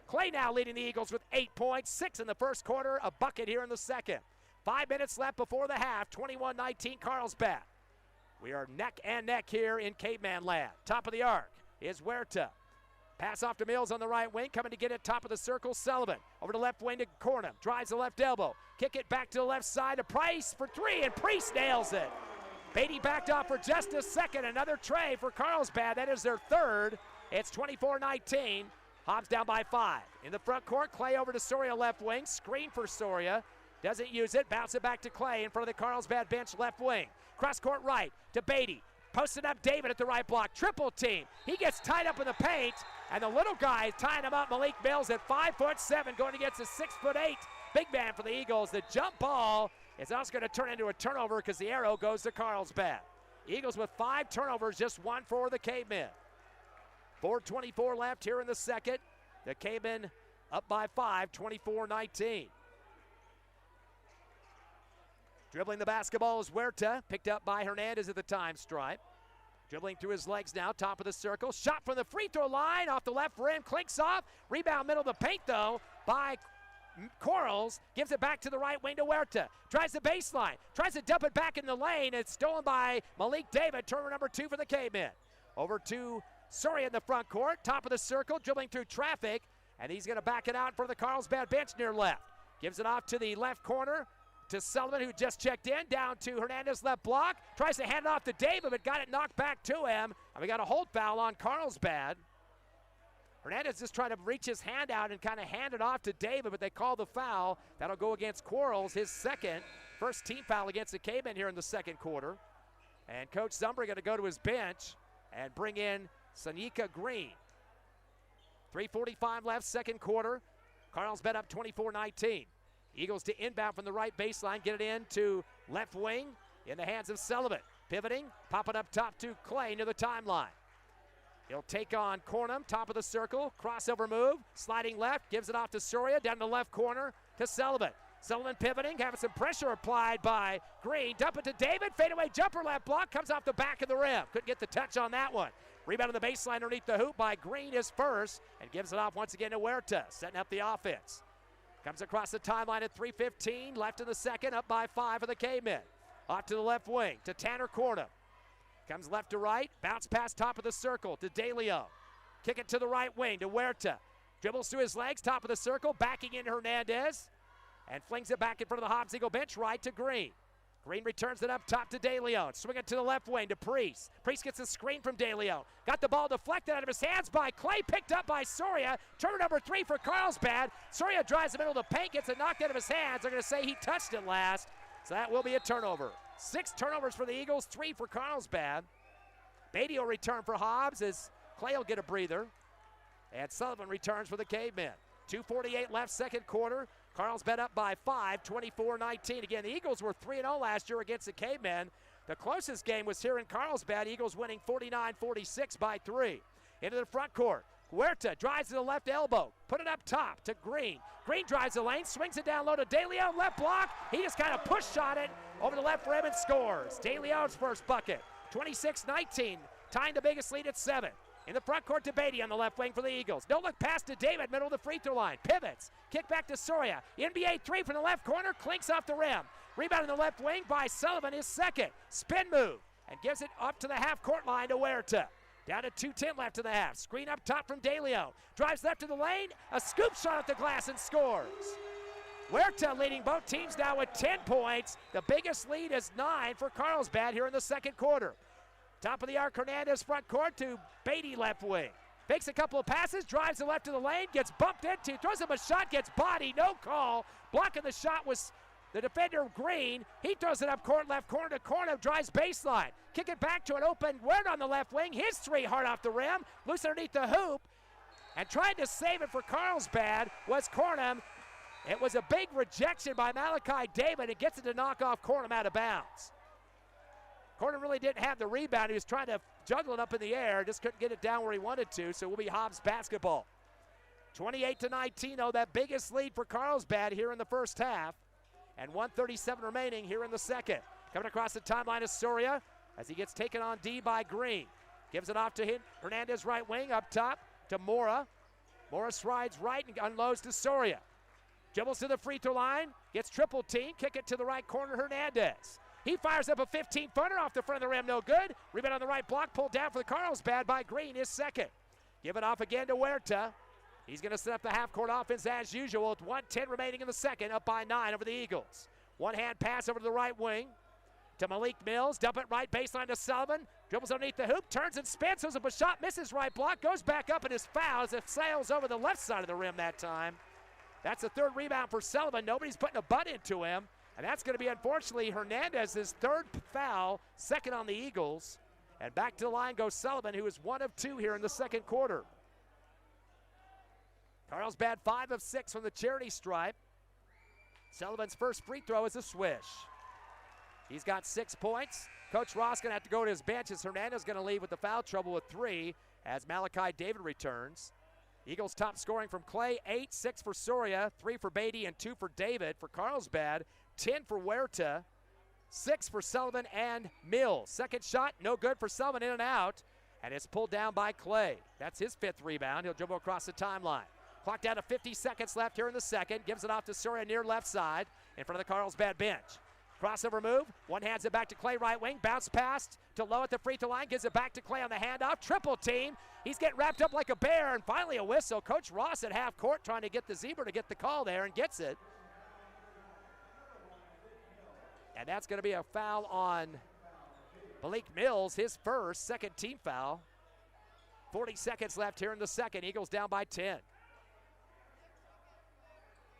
Clay now leading the Eagles with 8 points. 6 in the first quarter. A bucket here in the second. 5 minutes left before the half. 21-19 Carlsbad. We are neck and neck here in Caveman land. Top of the arc is Huerta. Pass off to Mills on the right wing. Coming to get it top of the circle, Sullivan. Over to left wing to Cornum. Drives the left elbow. Kick it back to the left side to Price for 3, and Priest nails it. Beatty backed off for just a second. Another tray for Carlsbad. That is their 3rd. It's 24-19. Hobbs down by 5. In the front court, Clay over to Soria left wing. Screen for Soria. Doesn't use it. Bounce it back to Clay in front of the Carlsbad bench left wing. Cross court right to Beatty. Posted up David at the right block. Triple team. He gets tied up in the paint, and the little guy is tying him up. Malik Mills at 5'7", going against a 6'8" big man for the Eagles. The jump ball is also going to turn into a turnover because the arrow goes to Carlsbad. Eagles with 5 turnovers, just 1 for the Cavemen. 4:24 left here in the second. The Cavemen up by 5, 24-19. Dribbling the basketball is Huerta, picked up by Hernandez at the time stripe. Dribbling through his legs now, top of the circle. Shot from the free throw line, off the left rim, clinks off. Rebound middle of the paint though by Quarles gives it back to the right wing to Huerta. Tries the baseline. Tries to dump it back in the lane. It's stolen by Malik David, turnover number 2 for the Cavemen. Over to Soria in the front court. Top of the circle, dribbling through traffic. And he's going to back it out for the Carlsbad bench near left. Gives it off to the left corner to Sullivan, who just checked in. Down to Hernandez, left block. Tries to hand it off to David, but got it knocked back to him. And we got a hold foul on Carlsbad. Hernandez just trying to reach his hand out and kind of hand it off to David, but they call the foul. That'll go against Quarles, his first team foul against the Cavemen here in the second quarter. And Coach Zumber going to go to his bench and bring in Sonika Green. 3:45 left, second quarter. Carlsbad up 24-19. Eagles to inbound from the right baseline, get it in to left wing in the hands of Sullivan. Pivoting, pop it up top to Clay near the timeline. He'll take on Cornum, top of the circle, crossover move, sliding left, gives it off to Soria, down to the left corner to Sullivan. Sullivan pivoting, having some pressure applied by Green. Dump it to David, fadeaway jumper, left block, comes off the back of the rim. Couldn't get the touch on that one. Rebound on the baseline underneath the hoop by Green is first, and gives it off once again to Huerta, setting up the offense. Comes across the timeline at 3:15, left in the second, up by 5 for the Cavemen. Off to the left wing to Tanner Cornum. Comes left to right, bounce pass top of the circle to DeLeo. Kick it to the right wing to Huerta. Dribbles through his legs, top of the circle, backing in Hernandez. And flings it back in front of the Hobbs Eagle bench, right to Green. Green returns it up top to DeLeo. Swing it to the left wing to Priest. Priest gets a screen from DeLeo. Got the ball deflected out of his hands by Clay, picked up by Soria. Turn number 3 for Carlsbad. Soria drives the middle of the paint, gets it knocked out of his hands. They're going to say he touched it last, so that will be a turnover. 6 turnovers for the Eagles, 3 for Carlsbad. Beatty will return for Hobbs as Clay will get a breather. And Sullivan returns for the Cavemen. 2:48 left, second quarter. Carlsbad up by 5, 24-19. Again, the Eagles were 3-0 last year against the Cavemen. The closest game was here in Carlsbad. Eagles winning 49-46 by 3. Into the front court. Huerta drives to the left elbow. Put it up top to Green. Green drives the lane, swings it down low to DeLeo, left block. He just kind of push shot it over the left rim and scores. DeLeo's first bucket. 26-19, tying the biggest lead at 7. In the front court to Beatty on the left wing for the Eagles. No look pass to David, middle of the free throw line. Pivots, kick back to Soria. NBA 3 from the left corner, clinks off the rim. Rebound in the left wing by Sullivan, his second. Spin move, and gives it up to the half court line to Huerta. Down to 2:10 left in the half. Screen up top from DeLeo. Drives left to the lane, a scoop shot at the glass and scores. Huerta leading both teams now with 10 points. The biggest lead is 9 for Carlsbad here in the second quarter. Top of the arc, Hernandez front court to Beatty left wing. Fakes a couple of passes, drives the left of the lane, gets bumped into, throws him a shot, gets body, no call. Blocking the shot was the defender Green. He throws it up court, left corner to corner, drives baseline. Kick it back to an open Huerta on the left wing. His 3 hard off the rim, loose underneath the hoop. And trying to save it for Carlsbad was Cornum. It was a big rejection by Malachi David. It gets it to knock off Cornum out of bounds. Cornum really didn't have the rebound. He was trying to juggle it up in the air, just couldn't get it down where he wanted to, so it will be Hobbs basketball. 28-19, though, that biggest lead for Carlsbad here in the first half, and 1:37 remaining here in the second. Coming across the timeline is Soria as he gets taken on D by Green. Gives it off to Hernandez right wing, up top to Mora. Mora strides right and unloads to Soria. Dribbles to the free throw line, gets triple team, kick it to the right corner, Hernandez. He fires up a 15-footer off the front of the rim, no good. Rebound on the right block, pulled down for the Carlsbad by Green, his second. Give it off again to Huerta. He's going to set up the half-court offense as usual with 1:10 remaining in the second, up by 9 over the Eagles. One-hand pass over to the right wing to Malik Mills. Dump it right baseline to Sullivan. Dribbles underneath the hoop, turns and spins, throws up a shot, misses right block, goes back up and is fouled as it sails over the left side of the rim that time. That's the 3rd rebound for Sullivan. Nobody's putting a butt into him. And that's going to be, unfortunately, Hernandez's 3rd foul, 2nd on the Eagles. And back to the line goes Sullivan, who is 1 of 2 here in the second quarter. Carlsbad 5 of 6 from the charity stripe. Sullivan's first free throw is a swish. He's got 6 points. Coach Ross going to have to go to his bench as Hernandez going to leave with the foul trouble with 3 as Malachi David returns. Eagles top scoring from Clay, 8, 6 for Soria, 3 for Beatty, and 2 for David. For Carlsbad, 10 for Huerta, 6 for Sullivan and Mills. Second shot, no good for Sullivan, in and out, and it's pulled down by Clay. That's his 5th rebound. He'll dribble across the timeline. Clock down to 50 seconds left here in the second. Gives it off to Surya near left side in front of the Carlsbad bench. Crossover move. One hands it back to Clay right wing. Bounce past to Lowe at the free throw line. Gives it back to Clay on the handoff. Triple team. He's getting wrapped up like a bear. And finally a whistle. Coach Ross at half court trying to get the Zebra to get the call there and gets it. And that's going to be a foul on Malik Mills, his first, second team foul. 40 seconds left here in the second. Eagles down by 10.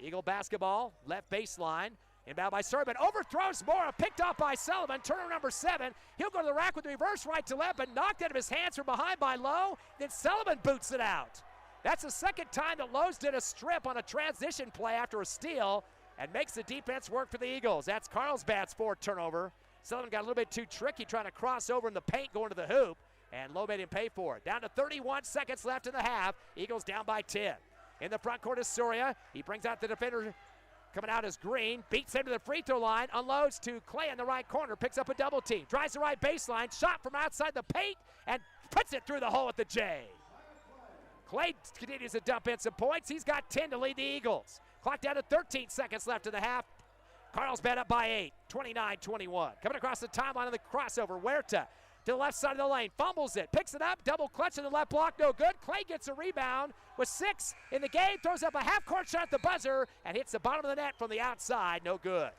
Eagle basketball, left baseline. Inbound by Surya, but overthrows Mora, picked off by Sullivan, turner number 7. He'll go to the rack with the reverse right to left, but knocked out of his hands from behind by Lowe. Then Sullivan boots it out. That's the second time that Lowe's did a strip on a transition play after a steal and makes the defense work for the Eagles. That's Carlsbad's 4th turnover. Sullivan got a little bit too tricky trying to cross over in the paint going to the hoop, and Lowe made him pay for it. Down to 31 seconds left in the half. Eagles down by 10. In the front court is Surya. He brings out the defender coming out as Green. Beats him to the free throw line. Unloads to Clay in the right corner. Picks up a double team. Drives the right baseline. Shot from outside the paint and puts it through the hole at the J. Clay continues to dump in some points. He's got 10 to lead the Eagles. Clock down to 13 seconds left in the half. Carlsbad up by 8, 29-21. Coming across the timeline of the crossover. Huerta to the left side of the lane, fumbles it, picks it up, double clutch in the left block, no good. Clay gets a rebound with 6 in the game, throws up a half-court shot at the buzzer, and hits the bottom of the net from the outside, no good.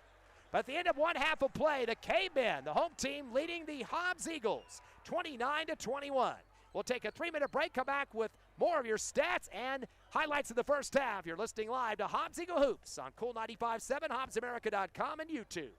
But at the end of one half of play, the Cavemen, the home team, leading the Hobbs Eagles, 29-21. We'll take a 3-minute break, come back with more of your stats and highlights of the first half. You're listening live to Hobbs Eagle Hoops on Cool 95.7, HobbsAmerica.com, and YouTube.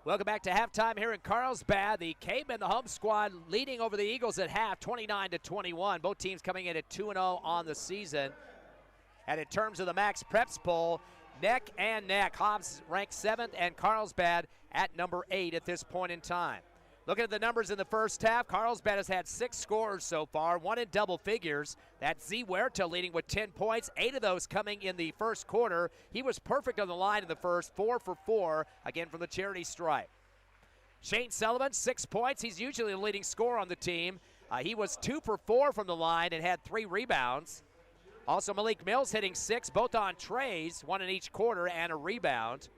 Welcome back to halftime here in Carlsbad. The Cavemen, the home squad, leading over the Eagles at half, 29-21. Both teams coming in at 2-0 on the season. And in terms of the Max Preps poll, neck and neck. Hobbs ranked 7th and Carlsbad at number 8 at this point in time. Looking at the numbers in the first half, Carlsbad has had 6 scorers so far, 1 in double figures. That's Z. Huerta leading with 10 points, 8 of those coming in the first quarter. He was perfect on the line in the first, 4 for 4, again from the charity stripe. Shane Sullivan, 6 points. He's usually the leading scorer on the team. He was 2 for 4 from the line and had 3 rebounds. Also, Malik Mills hitting 6, both on trays, 1 in each quarter and a rebound.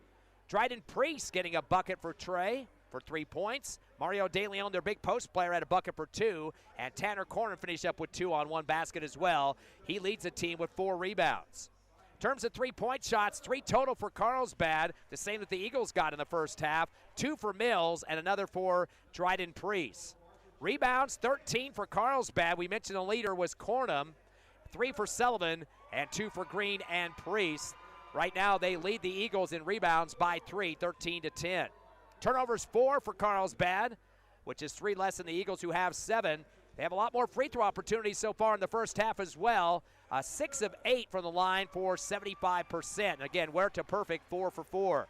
Dryden Priest getting a bucket for Trey for 3 points. Mario De Leon, their big post player, had a bucket for 2. And Tanner Corner finished up with 2 on 1 basket as well. He leads the team with 4 rebounds. In terms of 3-point shots, 3 total for Carlsbad, the same that the Eagles got in the first half. 2 for Mills and another for Dryden Priest. Rebounds, 13 for Carlsbad. We mentioned the leader was Cornum. 3 for Sullivan and 2 for Green and Priest. Right now they lead the Eagles in rebounds by 3, 13-10. Turnovers 4 for Carlsbad, which is 3 less than the Eagles, who have 7. They have a lot more free throw opportunities so far in the first half as well. 6 of 8 from the line for 75%. Again, Huerta perfect, 4 for 4.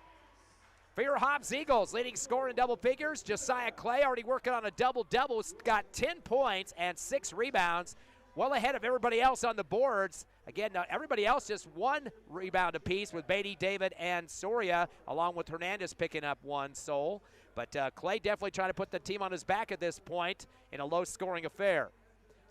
For your Hobbs Eagles, leading scorer in double figures, Josiah Clay already working on a double-double. Got 10 points and 6 rebounds. Well ahead of everybody else on the boards. Again, everybody else just 1 rebound apiece with Beatty, David, and Soria, along with Hernandez picking up 1 sole. But Clay definitely trying to put the team on his back at this point in a low-scoring affair.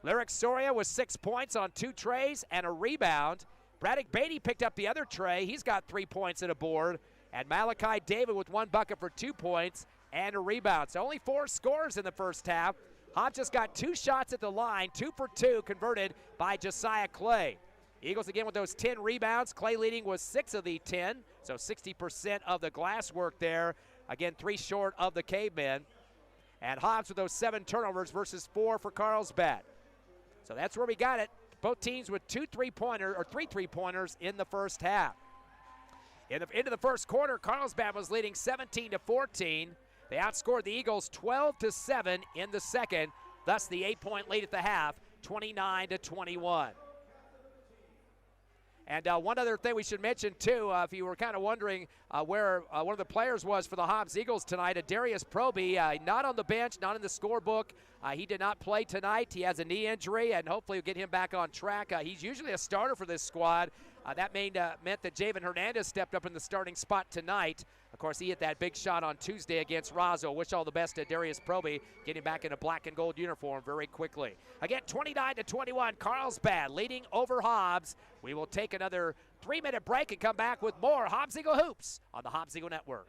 Lyric Soria with 6 points on 2 trays and a rebound. Braddock Beatty picked up the other tray. He's got 3 points and a board. And Malachi David with 1 bucket for 2 points and a rebound. So only 4 scores in the first half. Hobbs just got 2 shots at the line, 2 for 2 converted by Josiah Clay. Eagles again with those 10 rebounds. Clay leading was 6 of the 10, so 60% of the glass work there. Again, 3 short of the Cavemen. And Hobbs with those 7 turnovers versus 4 for Carlsbad. So that's where we got it. Both teams with 3 3-pointers in the first half. Into the first quarter, Carlsbad was leading 17-14. They outscored the Eagles 12-7 in the second, thus the 8-point lead at the half, 29-21. And one other thing we should mention, too, if you were kind of wondering where one of the players was for the Hobbs Eagles tonight, Darius Proby, not on the bench, not in the scorebook. He did not play tonight. He has a knee injury, and hopefully we'll get him back on track. He's usually a starter for this squad. That meant that Javen Hernandez stepped up in the starting spot tonight. Of course, he hit that big shot on Tuesday against Razo. Wish all the best to Darius Proby, getting back in a black and gold uniform very quickly. Again, 29-21, Carlsbad leading over Hobbs. We will take another 3-minute break and come back with more Hobbs Eagle Hoops on the Hobbs Eagle Network.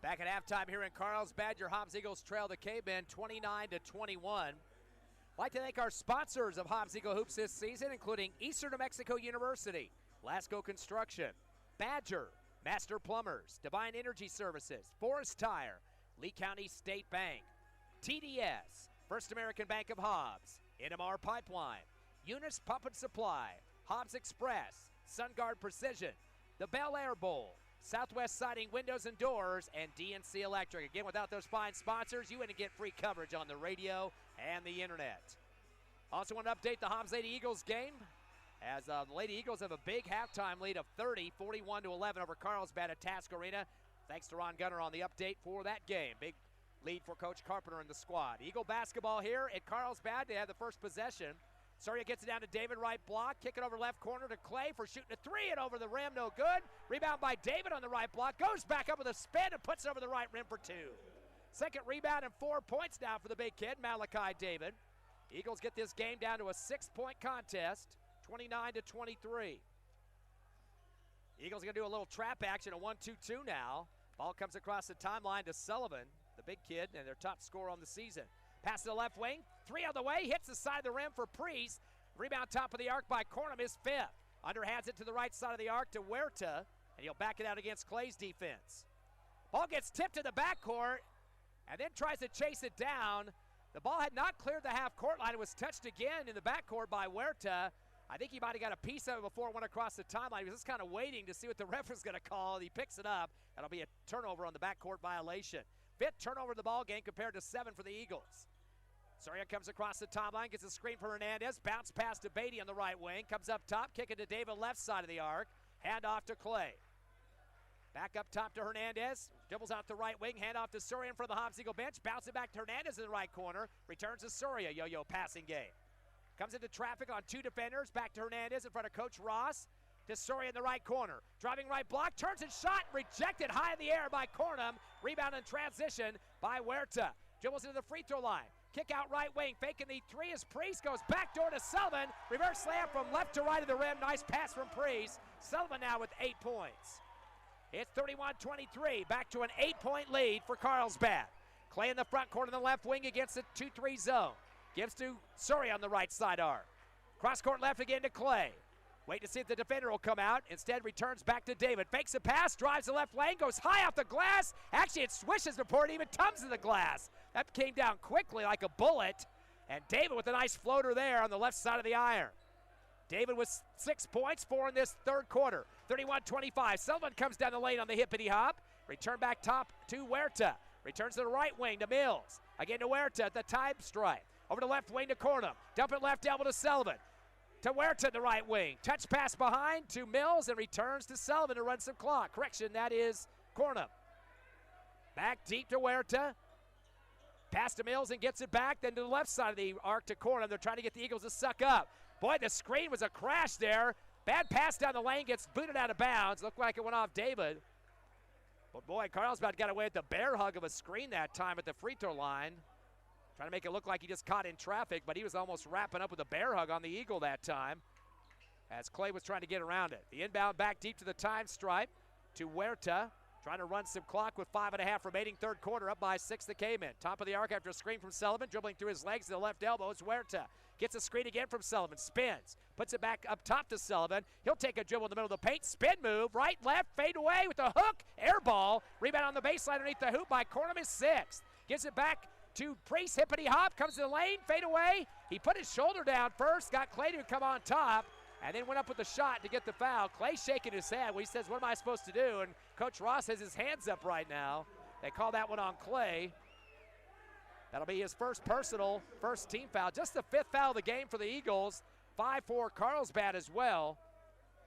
Back at halftime here in Carlsbad, your Hobbs Eagles trail the Cavemen 29-21. I'd like to thank our sponsors of Hobbs Eagle Hoops this season, including Eastern New Mexico University, Lasco Construction, Badger, Master Plumbers, Divine Energy Services, Forest Tire, Lee County State Bank, TDS, First American Bank of Hobbs, NMR Pipeline, Eunice Pump and Supply, Hobbs Express, SunGuard Precision, the Bel Air Bowl, Southwest Siding Windows and Doors, and DNC Electric. Again, without those fine sponsors, you wouldn't get free coverage on the radio and the internet. Also want to update the Hobbs Lady Eagles game, as the Lady Eagles have a big halftime lead of 30, 41-11 over Carlsbad at Task Arena. Thanks to Ron Gunner on the update for that game. Big lead for Coach Carpenter and the squad. Eagle basketball here at Carlsbad. They have the first possession. Soria gets it down to David, right block. Kick it over left corner to Clay for shooting a three and over the rim, no good. Rebound by David on the right block. Goes back up with a spin and puts it over the right rim for two. Second rebound and 4 points now for the big kid, Malachi David. Eagles get this game down to a 6-point contest, 29-23. Eagles are going to do a little trap action, a 1-2-2 now. Ball comes across the timeline to Sullivan, the big kid, and their top scorer on the season. Pass to the left wing, three on the way, hits the side of the rim for Priest. Rebound top of the arc by Cornum is fifth. Underhands it to the right side of the arc to Huerta, and he'll back it out against Clay's defense. Ball gets tipped to the backcourt, and then tries to chase it down. The ball had not cleared the half-court line. It was touched again in the backcourt by Huerta. I think he might have got a piece of it before it went across the timeline. He was just kind of waiting to see what the ref was going to call. He picks it up. That'll be a turnover on the backcourt violation. Fifth turnover of the ball game compared to 7 for the Eagles. Soria comes across the timeline, gets a screen for Hernandez. Bounce pass to Beatty on the right wing. Comes up top, kick it to David left side of the arc. Hand off to Clay. Back up top to Hernandez. Dribbles out the right wing. Hand off to Soria in front of the Hobbs Eagle bench. Bounce it back to Hernandez in the right corner. Returns to Soria. Yo-yo passing game. Comes into traffic on 2 defenders. Back to Hernandez in front of Coach Ross. To Soria in the right corner. Driving right block. Turns and shot. Rejected high in the air by Cornum. Rebound in transition by Huerta. Dribbles into the free throw line. Kick out right wing. Faking the three as Priest goes backdoor to Sullivan. Reverse slam from left to right of the rim. Nice pass from Priest. Sullivan now with 8 points. It's 31-23. Back to an 8-point lead for Carlsbad. Clay in the front corner in the left wing against the 2-3 zone. Gives to Soria on the right side arc. Cross court left again to Clay. Wait to see if the defender will come out. Instead returns back to David. Fakes a pass, drives the left lane, goes high off the glass. Actually, it swishes before it even comes to the glass. That came down quickly like a bullet. And David with a nice floater there on the left side of the iron. David with 6 points, 4 in this third quarter. 31-25. Sullivan comes down the lane on the hippity hop. Return back top to Huerta. Returns to the right wing to Mills. Again to Huerta at the time stripe. Over to left wing to Cornum. Dump it left elbow to Sullivan. To Huerta in the right wing. Touch pass behind to Mills and returns to Sullivan to run some clock. Correction, that is Cornum. Back deep to Huerta. Pass to Mills and gets it back. Then to the left side of the arc to Cornum. They're trying to get the Eagles to suck up. Boy, the screen was a crash there. Bad pass down the lane, gets booted out of bounds. Looked like it went off David. But boy, Carlsbad got away with the bear hug of a screen that time at the free throw line. Trying to make it look like he just caught in traffic, but he was almost wrapping up with a bear hug on the Eagle that time as Clay was trying to get around it. The inbound back deep to the time stripe to Huerta. Trying to run some clock with 5.5 remaining third quarter, up by 6 the Cavemen. Top of the arc after a screen from Sullivan, dribbling through his legs to the left elbow. It's Huerta. Gets a screen again from Sullivan, spins, puts it back up top to Sullivan. He'll take a dribble in the middle of the paint, spin move, right, left, fade away with a hook, air ball. Rebound on the baseline underneath the hoop by Cornum is 6th. Gives it back to Priest, hippity hop, comes to the lane, fade away. He put his shoulder down first, got Clay to come on top, and then went up with the shot to get the foul. Clay shaking his head. He says, what am I supposed to do? And Coach Ross has his hands up right now. They call that one on Clay. That'll be his first personal, first team foul. Just the 5th foul of the game for the Eagles. 5 for Carlsbad as well.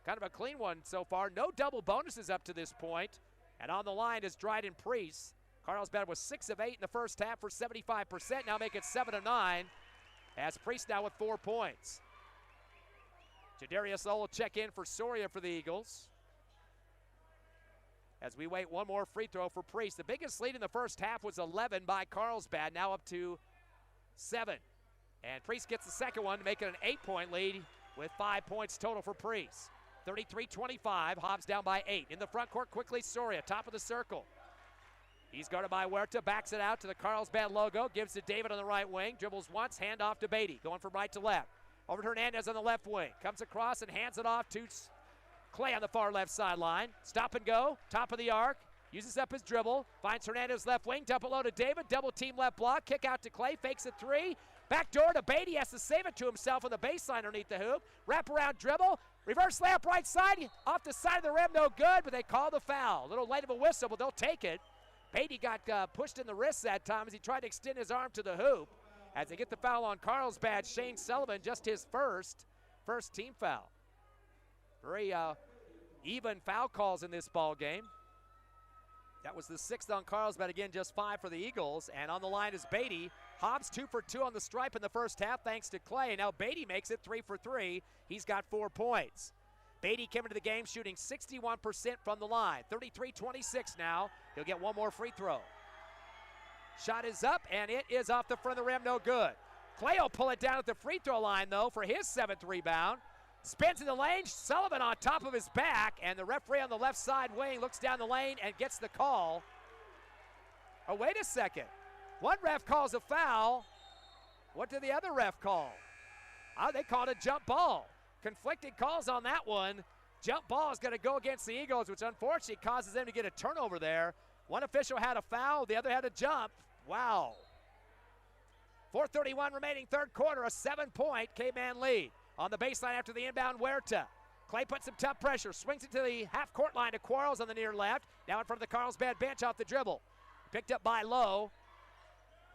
Kind of a clean one so far. No double bonuses up to this point. And on the line is Dryden Priest. Carlsbad was 6 of 8 in the first half for 75%. Now make it 7 of 9. As Priest now with 4 points. Jadarius Lowell will check in for Soria for the Eagles. As we wait one more free throw for Priest. The biggest lead in the first half was 11 by Carlsbad, now up to 7. And Priest gets the second one to make it an 8-point lead with 5 points total for Priest. 33-25, Hobbs down by 8. In the front court quickly, Soria, top of the circle. He's guarded by Huerta, backs it out to the Carlsbad logo, gives to David on the right wing, dribbles once, hand off to Beatty, going from right to left. Over to Hernandez on the left wing, comes across and hands it off to Clay on the far left sideline. Stop and go, top of the arc, uses up his dribble, finds Hernandez left wing, double low to David, double team left block, kick out to Clay, fakes a three, back door to Beatty, has to save it to himself on the baseline underneath the hoop, wrap around dribble, reverse layup right side, off the side of the rim, no good, but they call the foul. A little late of a whistle, but they'll take it. Beatty got pushed in the wrist that time as he tried to extend his arm to the hoop. As they get the foul on Carlsbad, Shane Sullivan, just his first team foul. Very even foul calls in this ball game. That was the 6th on Carlsbad, again just 5 for the Eagles. And on the line is Beatty. Hobbs 2 for 2 on the stripe in the first half thanks to Clay. Now Beatty makes it 3 for 3. He's got 4 points. Beatty came into the game shooting 61% from the line. 33-26 now. He'll get one more free throw. Shot is up, and it is off the front of the rim, no good. Clay will pull it down at the free throw line, though, for his 7th rebound. Spins in the lane, Sullivan on top of his back, and the referee on the left side wing looks down the lane and gets the call. Oh, wait a second. One ref calls a foul. What did the other ref call? Oh, they called a jump ball. Conflicting calls on that one. Jump ball is going to go against the Eagles, which unfortunately causes them to get a turnover there. One official had a foul, the other had a jump. Wow. 4:31 remaining third quarter, a 7-point Cavemen lead. On the baseline after the inbound, Huerta. Clay puts some tough pressure, swings it to the half-court line to Quarles on the near left. Now in front of the Carlsbad bench off the dribble. Picked up by Lowe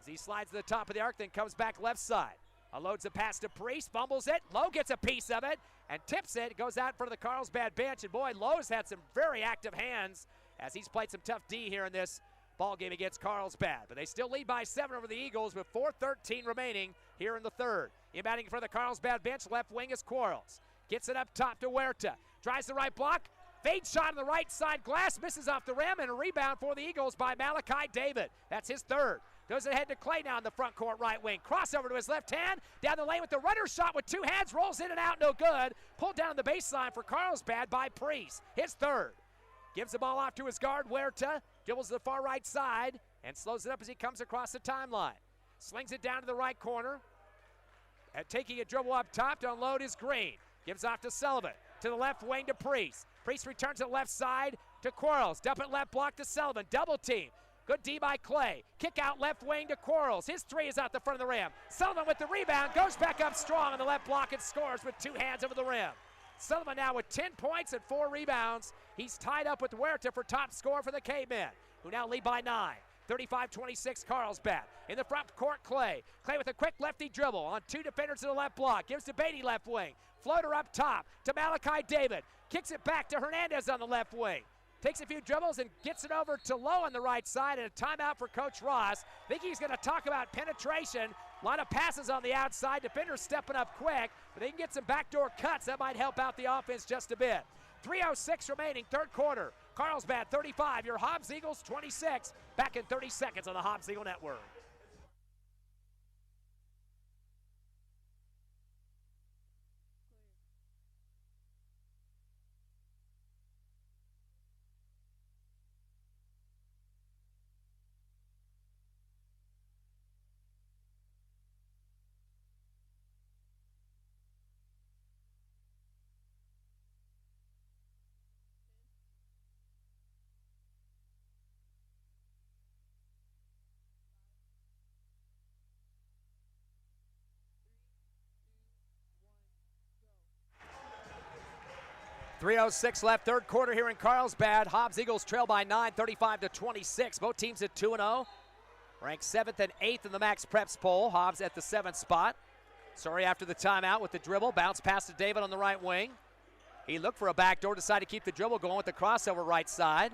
as he slides to the top of the arc, then comes back left side. Unloads a pass to Priest, fumbles it. Lowe gets a piece of it and tips it. It goes out in front of the Carlsbad bench. And boy, Lowe's had some very active hands as he's played some tough D here in this ball game against Carlsbad. But they still lead by 7 over the Eagles with 4:13 remaining here in the third. Inbounding for the Carlsbad bench, left wing is Quarles. Gets it up top to Huerta. Tries the right block. Fade shot on the right side glass. Misses off the rim, and a rebound for the Eagles by Malachi David. That's his third. Goes ahead to Clay now in the front court right wing. Crossover to his left hand. Down the lane with the runner shot with 2 hands. Rolls in and out, no good. Pulled down the baseline for Carlsbad by Priest. His third. Gives the ball off to his guard, Huerta. Dribbles to the far right side and slows it up as he comes across the timeline. Slings it down to the right corner. And taking a dribble up top to unload is Green. Gives off to Sullivan. To the left wing to Priest. Priest returns to the left side to Quarles. Dump it left block to Sullivan. Double team. Good D by Clay. Kick out left wing to Quarles. His 3 is out the front of the rim. Sullivan with the rebound. Goes back up strong on the left block and scores with 2 hands over the rim. Sullivan now with 10 points and 4 rebounds. He's tied up with Huerta for top scorer for the Cavemen, who now lead by 9. 35-26 Carlsbad. In the front court, Clay. Clay with a quick lefty dribble on 2 defenders to the left block. Gives to Beatty left wing. Floater up top to Malachi David. Kicks it back to Hernandez on the left wing. Takes a few dribbles and gets it over to Lowe on the right side, and a timeout for Coach Ross. Think he's going to talk about penetration. A lot of passes on the outside. Defenders stepping up quick, but they can get some backdoor cuts. That might help out the offense just a bit. 3:06 remaining, third quarter. Carlsbad 35, your Hobbs Eagles 26. Back in 30 seconds on the Hobbs Eagle Network. .306 left, third quarter here in Carlsbad. Hobbs Eagles trail by 9, 35-26. Both teams at 2-0. Ranked 7th and 8th in the Max Preps poll. Hobbs at the 7th spot. Surrey after the timeout with the dribble. Bounce pass to David on the right wing. He looked for a backdoor, decided to keep the dribble going with the crossover right side.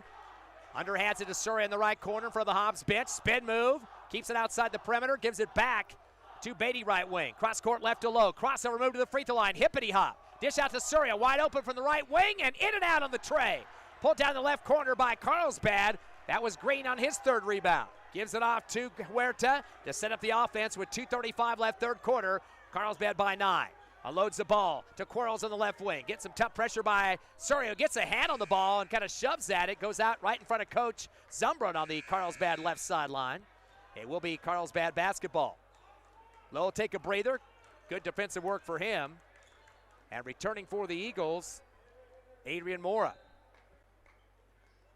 Underhands it to Surrey in the right corner for the Hobbs bench. Spin move. Keeps it outside the perimeter. Gives it back to Beatty right wing. Cross court left to Lowe. Crossover move to the free throw line. Hippity hop. Dish out to Surrey, wide open from the right wing, and in and out on the tray. Pulled down the left corner by Carlsbad. That was Green on his third rebound. Gives it off to Huerta to set up the offense with 2:35 left, third quarter. Carlsbad by 9. Unloads the ball to Quarles on the left wing. Gets some tough pressure by Soria. Gets a hand on the ball and kind of shoves at it. Goes out right in front of Coach Zumbron on the Carlsbad left sideline. It will be Carlsbad basketball. Lowe will take a breather. Good defensive work for him. And returning for the Eagles, Adrian Mora.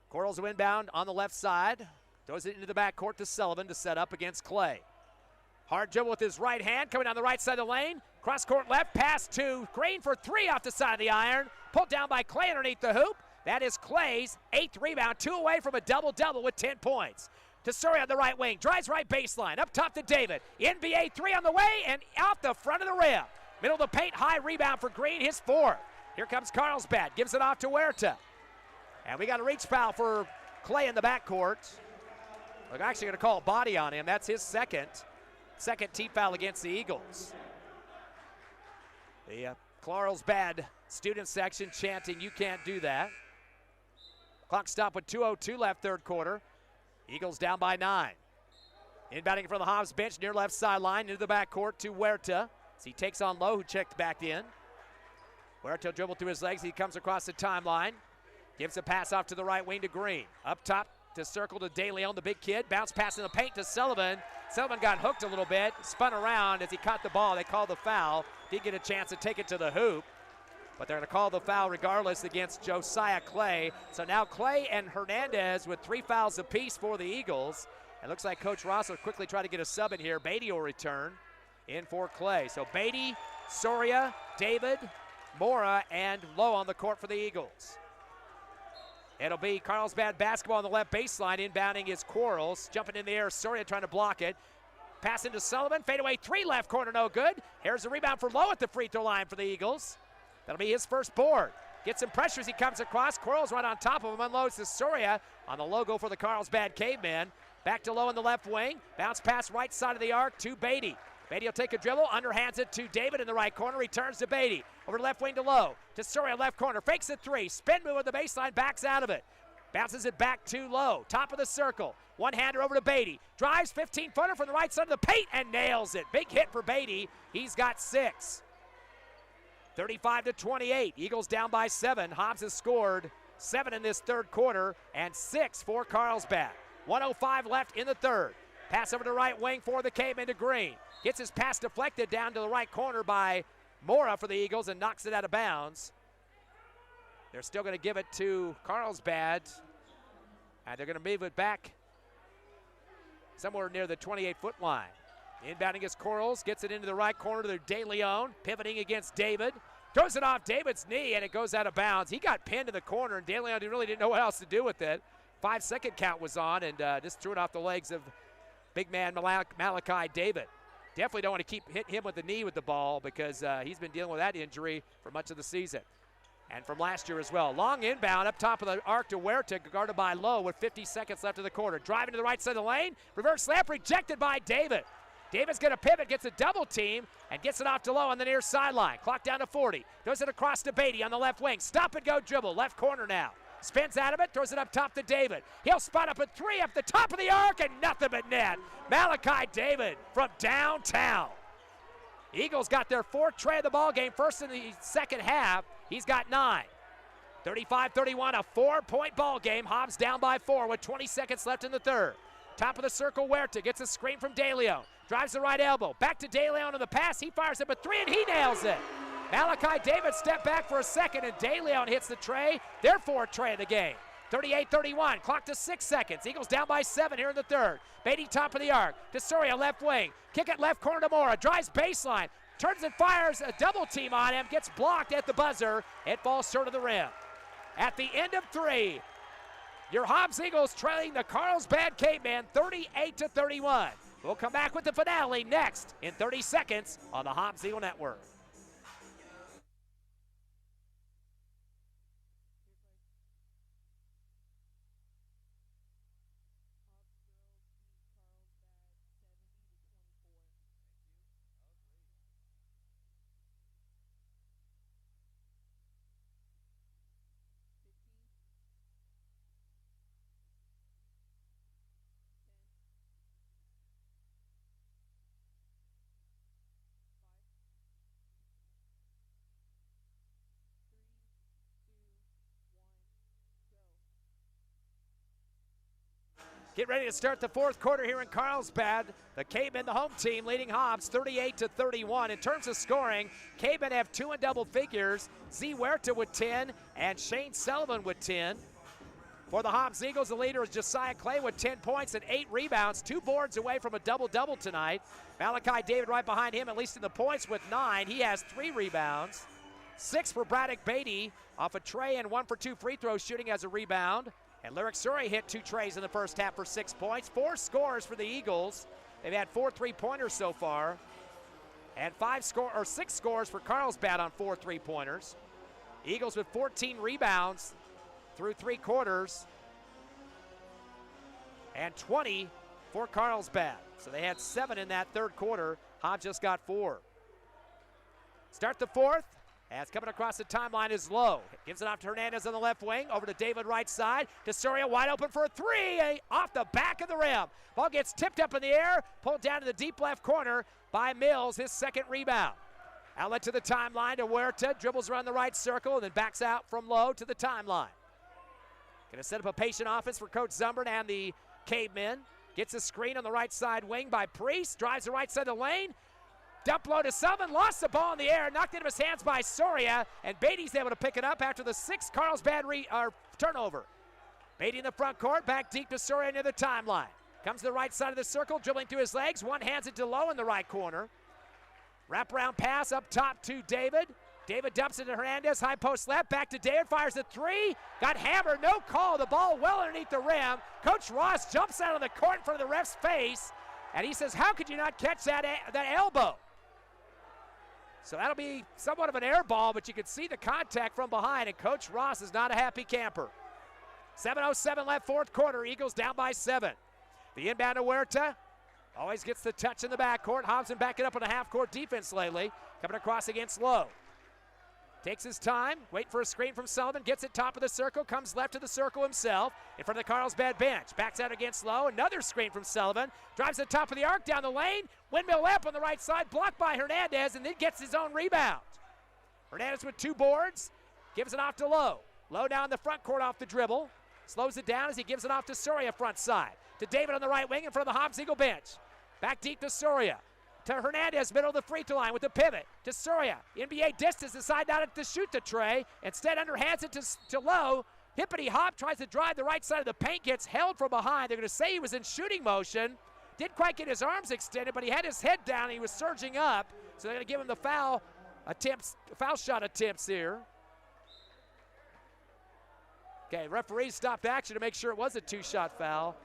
Quarles inbound on the left side. Throws it into the backcourt to Sullivan to set up against Clay. Hard dribble with his right hand, coming down the right side of the lane. Cross court left, pass to Green for three off the side of the iron. Pulled down by Clay underneath the hoop. That is Clay's 8th rebound, 2 away from a double-double with 10 points. To Surrey on the right wing, drives right baseline, up top to David. NBA 3 on the way and off the front of the rim. Middle of the paint, high rebound for Green, his 4th. Here comes Carlsbad, gives it off to Huerta. And we got a reach foul for Clay in the backcourt. We're actually going to call a body on him. That's his second team foul against the Eagles. The Carlsbad student section chanting, "You can't do that." Clock stop with 2:02 left, third quarter. Eagles down by 9. Inbounding from the Hobbs bench near left sideline into the backcourt to Huerta. As he takes on Lowe, who checked back in. Huerta dribbled through his legs. He comes across the timeline. Gives a pass off to the right wing to Green. Up top to circle to De Leon, the big kid. Bounce pass in the paint to Sullivan. Sullivan got hooked a little bit, spun around as he caught the ball. They called the foul. Did get a chance to take it to the hoop, but they're going to call the foul regardless against Josiah Clay. So now Clay and Hernandez with 3 fouls apiece for the Eagles. It looks like Coach Ross will quickly try to get a sub in here. Beatty will return in for Clay. So Beatty, Soria, David, Mora, and Lowe on the court for the Eagles. It'll be Carlsbad basketball on the left baseline. Inbounding is Quarles. Jumping in the air, Soria trying to block it. Pass into Sullivan, fadeaway 3 left corner, no good. Here's the rebound for Lowe at the free throw line for the Eagles. That'll be his first board. Gets some pressure as he comes across. Quarles right on top of him, unloads to Soria on the logo for the Carlsbad Cavemen. Back to Lowe in the left wing. Bounce pass right side of the arc to Beatty. Beatty will take a dribble, underhands it to David in the right corner, returns to Beatty. Over the left wing to Lowe, to Soria left corner, fakes a 3, spin move at the baseline, backs out of it. Bounces it back to Lowe, top of the circle. One-hander over to Beatty. Drives 15-footer from the right side of the paint and nails it. Big hit for Beatty. He's got 6. 35-28. Eagles down by 7. Hobbs has scored 7 in this third quarter and 6 for Carlsbad. 1:05 left in the third. Pass over to right wing for the Cavemen to Green. Gets his pass deflected down to the right corner by Mora for the Eagles and knocks it out of bounds. They're still going to give it to Carlsbad, and they're going to move it back somewhere near the 28-foot line. Inbounding is Quarles, gets it into the right corner to De Leon, pivoting against David. Throws it off David's knee, and it goes out of bounds. He got pinned in the corner, and De Leon really didn't know what else to do with it. 5-second count was on, and just threw it off the legs of big man Malachi David. Definitely don't want to hit him with the knee with the ball because he's been dealing with that injury for much of the season. And from last year as well. Long inbound up top of the arc to Huerta, guarded by Lowe with 50 seconds left in the quarter. Driving to the right side of the lane. Reverse layup rejected by David. David's going to pivot, gets a double team, and gets it off to Lowe on the near sideline. Clock down to 40. Throws it across to Beatty on the left wing. Stop and go dribble. Left corner now. Spins out of it, throws it up top to David. He'll spot up a 3 up the top of the arc and nothing but net. Malachi David from downtown. Eagles got their 4th tray of the ball game, first in the second half. He's got 9. 35-31, a 4-point ball game. Hobbs down by 4 with 20 seconds left in the third. Top of the circle, Huerta gets a screen from De Leon. Drives the right elbow. Back to De Leon on the pass. He fires up a 3 and he nails it. Malachi David stepped back for a second and De Leon hits the tray. Their 4th tray of the game. 38-31, clock to 6 seconds. Eagles down by 7 here in the third. Beatty top of the arc. To Soria left wing. Kick it left corner to Mora. Drives baseline. Turns and fires a double team on him. Gets blocked at the buzzer. It falls short of the rim. At the end of 3, your Hobbs Eagles trailing the Carlsbad Cavemen 38-31. We'll come back with the finale next in 30 seconds on the Hobbs Eagle Network. Get ready to start the fourth quarter here in Carlsbad. The Cavemen, the home team, leading Hobbs 38-31. In terms of scoring, Cavemen have 2 in double figures. Z. Huerta with 10 and Shane Sullivan with 10. For the Hobbs Eagles, the leader is Josiah Clay with 10 points and 8 rebounds, 2 boards away from a double-double tonight. Malachi David right behind him, at least in the points, with 9. He has 3 rebounds. 6 for Braddock Beatty off a tray and 1 for 2 free throws shooting as a rebound. And Lyric Surrey hit 2 trays in the first half for 6 points. 4 scores for the Eagles. They've had 4 3-pointers so far. And 6 scores for Carlsbad on 4 3-pointers. Eagles with 14 rebounds through 3 quarters. And 20 for Carlsbad. So they had 7 in that third quarter. Hobbs just got 4. Start the fourth. As coming across the timeline is Lowe. Gives it off to Hernandez on the left wing. Over to David right side. To Soria wide open for a 3. Off the back of the rim. Ball gets tipped up in the air. Pulled down to the deep left corner by Mills. His second rebound. Outlet to the timeline to Huerta. Dribbles around the right circle and then backs out from Lowe to the timeline. Going to set up a patient offense for Coach Zumbern and the Cavemen. Gets a screen on the right side wing by Priest. Drives the right side of the lane. Dump low to Sullivan, lost the ball in the air, knocked into his hands by Soria, and Beatty's able to pick it up after the 6th Carlsbad turnover. Beatty in the front court, back deep to Soria near the timeline. Comes to the right side of the circle, dribbling through his legs, one hands it to Lowe in the right corner. Wraparound pass up top to David. David dumps it to Hernandez, high post left, back to David, fires a 3, got hammered, no call, the ball well underneath the rim. Coach Ross jumps out of the court in front of the ref's face, and he says, how could you not catch that elbow? So that'll be somewhat of an air ball, but you can see the contact from behind, and Coach Ross is not a happy camper. 7:07 left, fourth quarter. Eagles down by 7. The inbound to Huerta. Always gets the touch in the backcourt. Hobbs been backing up on a half-court defense lately. Coming across against Lowe. Takes his time, waiting for a screen from Sullivan, gets it top of the circle, comes left to the circle himself, in front of the Carlsbad bench. Backs out against Lowe, another screen from Sullivan, drives the top of the arc down the lane, windmill layup on the right side, blocked by Hernandez, and then gets his own rebound. Hernandez with 2 boards, gives it off to Lowe. Lowe down in the front court off the dribble, slows it down as he gives it off to Soria front side. To David on the right wing in front of the Hobbs Eagle bench. Back deep to Soria. To Hernandez, middle of the free throw line with the pivot. To Soria, NBA distance, decide not to shoot the tray. Instead, underhands it to Lowe. Hippity hop, tries to drive the right side of the paint, gets held from behind. They're going to say he was in shooting motion. Didn't quite get his arms extended, but he had his head down and he was surging up. So they're going to give him the foul shot attempts here. Okay, referees stopped action to make sure it was a 2-shot foul.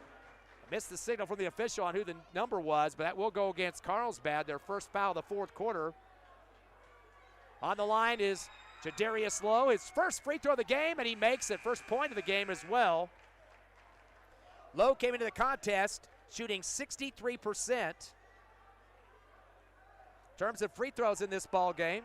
Missed the signal from the official on who the number was, but that will go against Carlsbad, their first foul of the fourth quarter. On the line is Jadarius Lowe, his first free throw of the game, and he makes it. First point of the game as well. Lowe came into the contest shooting 63%. In terms of free throws in this ball game,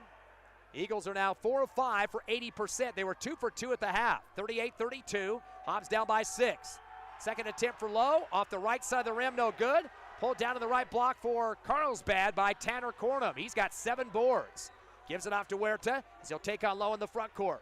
Eagles are now 4 of 5 for 80%. They were 2 for 2 at the half, 38-32. Hobbs down by 6. Second attempt for Lowe, off the right side of the rim, no good. Pulled down to the right block for Carlsbad by Tanner Cornum. He's got 7 boards. Gives it off to Huerta as he'll take on Lowe in the front court.